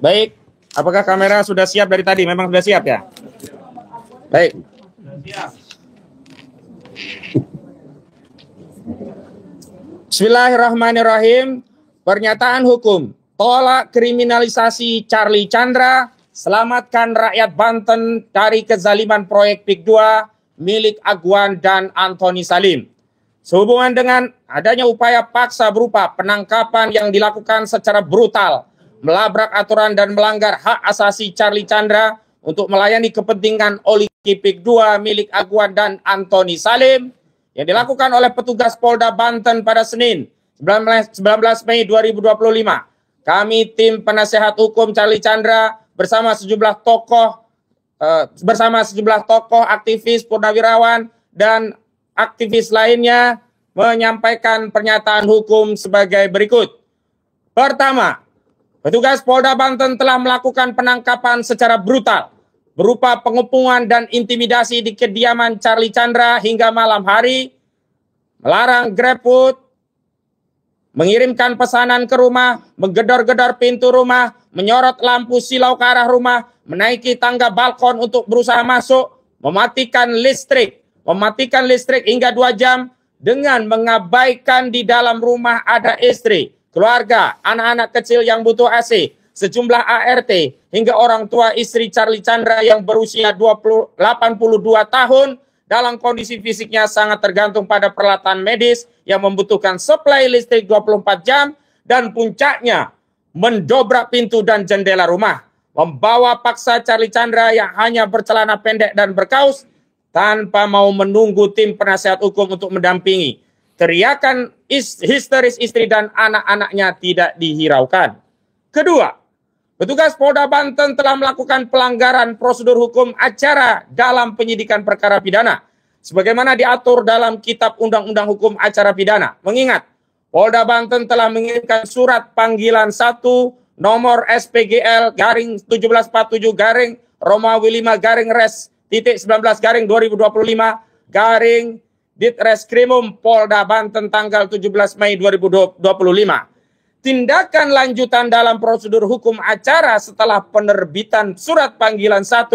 Baik. Apakah kamera sudah siap dari tadi? Memang sudah siap ya? Baik. Bismillahirrahmanirrahim. Pernyataan hukum. Tolak kriminalisasi Charlie Chandra. Selamatkan rakyat Banten dari kezaliman proyek PIK 2 milik Agwan dan Antoni Salim. Sehubungan dengan adanya upaya paksa berupa penangkapan yang dilakukan secara brutal, melabrak aturan dan melanggar hak asasi Charlie Chandra untuk melayani kepentingan oligarki PIK 2 milik Agwan dan Antoni Salim yang dilakukan oleh petugas Polda Banten pada Senin 19 Mei 2025. Kami tim penasehat hukum Charlie Chandra bersama sejumlah tokoh aktivis purnawirawan dan aktivis lainnya menyampaikan pernyataan hukum sebagai berikut. Pertama, petugas Polda Banten telah melakukan penangkapan secara brutal berupa pengepungan dan intimidasi di kediaman Charlie Chandra hingga malam hari, melarang GrabFood, mengirimkan pesanan ke rumah, menggedor-gedor pintu rumah, menyorot lampu silau ke arah rumah, menaiki tangga balkon untuk berusaha masuk, mematikan listrik hingga 2 jam dengan mengabaikan di dalam rumah ada istri, keluarga, anak-anak kecil yang butuh AC, sejumlah ART, hingga orang tua istri Charlie Chandra yang berusia 82 tahun dalam kondisi fisiknya sangat tergantung pada peralatan medis yang membutuhkan suplai listrik 24 jam dan puncaknya mendobrak pintu dan jendela rumah, membawa paksa Charlie Chandra yang hanya bercelana pendek dan berkaus tanpa mau menunggu tim penasehat hukum untuk mendampingi. Teriakan histeris istri dan anak-anaknya tidak dihiraukan. Kedua, petugas Polda Banten telah melakukan pelanggaran prosedur hukum acara dalam penyidikan perkara pidana sebagaimana diatur dalam Kitab Undang-Undang Hukum Acara Pidana. Mengingat Polda Banten telah mengirimkan surat panggilan 1 nomor SPGL garing 1747 garing Romawi 5 garing Res titik 19 garing 2025 garing Ditreskrimum Polda Banten tanggal 17 Mei 2025. Tindakan lanjutan dalam prosedur hukum acara setelah penerbitan surat panggilan 1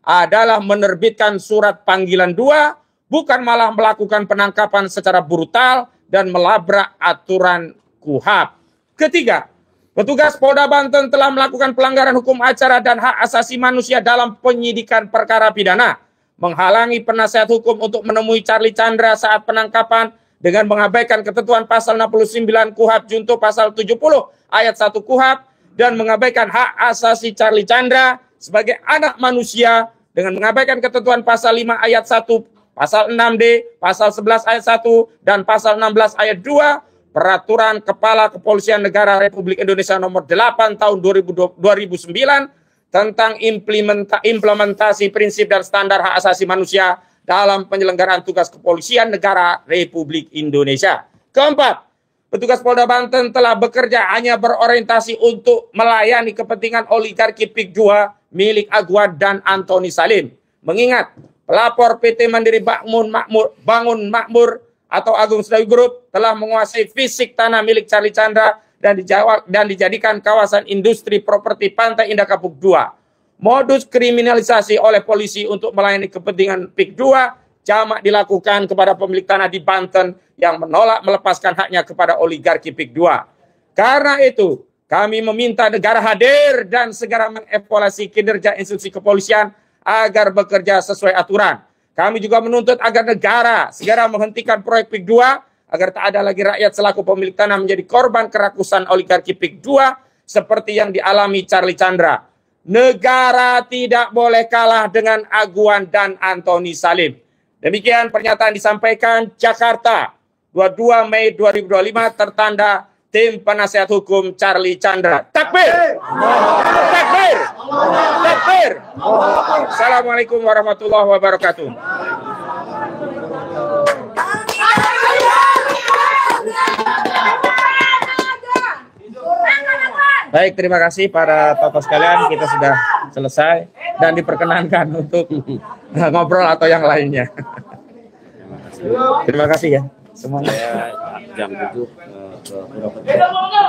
adalah menerbitkan surat panggilan 2, bukan malah melakukan penangkapan secara brutal dan melabrak aturan KUHAP. Ketiga, petugas Polda Banten telah melakukan pelanggaran hukum acara dan hak asasi manusia dalam penyidikan perkara pidana, menghalangi penasehat hukum untuk menemui Charlie Chandra saat penangkapan dengan mengabaikan ketentuan pasal 69 KUHAP junto pasal 70 ayat 1 KUHAP dan mengabaikan hak asasi Charlie Chandra sebagai anak manusia dengan mengabaikan ketentuan pasal 5 ayat 1, pasal 6D, pasal 11 ayat 1 dan pasal 16 ayat 2 Peraturan Kepala Kepolisian Negara Republik Indonesia nomor 8 tahun 2009 tentang implementasi prinsip dan standar hak asasi manusia dalam penyelenggaraan tugas kepolisian negara Republik Indonesia. Keempat, petugas Polda Banten telah bekerja hanya berorientasi untuk melayani kepentingan oligarki PIK 2 milik Agwan dan Antoni Salim. Mengingat pelapor PT Mandiri Bangun Makmur atau Agung Sedayu Group telah menguasai fisik tanah milik Charlie Chandra dan dijadikan kawasan industri properti Pantai Indah Kapuk 2. Modus kriminalisasi oleh polisi untuk melayani kepentingan PIK 2 jamak dilakukan kepada pemilik tanah di Banten yang menolak melepaskan haknya kepada oligarki PIK 2. Karena itu, kami meminta negara hadir dan segera mengevaluasi kinerja institusi kepolisian agar bekerja sesuai aturan. Kami juga menuntut agar negara segera menghentikan proyek PIK 2 agar tak ada lagi rakyat selaku pemilik tanah menjadi korban kerakusan oligarki PIK 2 seperti yang dialami Charlie Chandra. Negara tidak boleh kalah dengan Aguan dan Antoni Salim. Demikian pernyataan disampaikan Jakarta 22 Mei 2025 tertanda Tim Penasehat Hukum Charlie Chandra. Takbir! Takbir! Takbir! Assalamualaikum warahmatullahi wabarakatuh. Baik, terima kasih para tokoh sekalian. Kita sudah selesai dan diperkenankan untuk ngobrol atau yang lainnya. Terima kasih ya semuanya. Jam 7 ke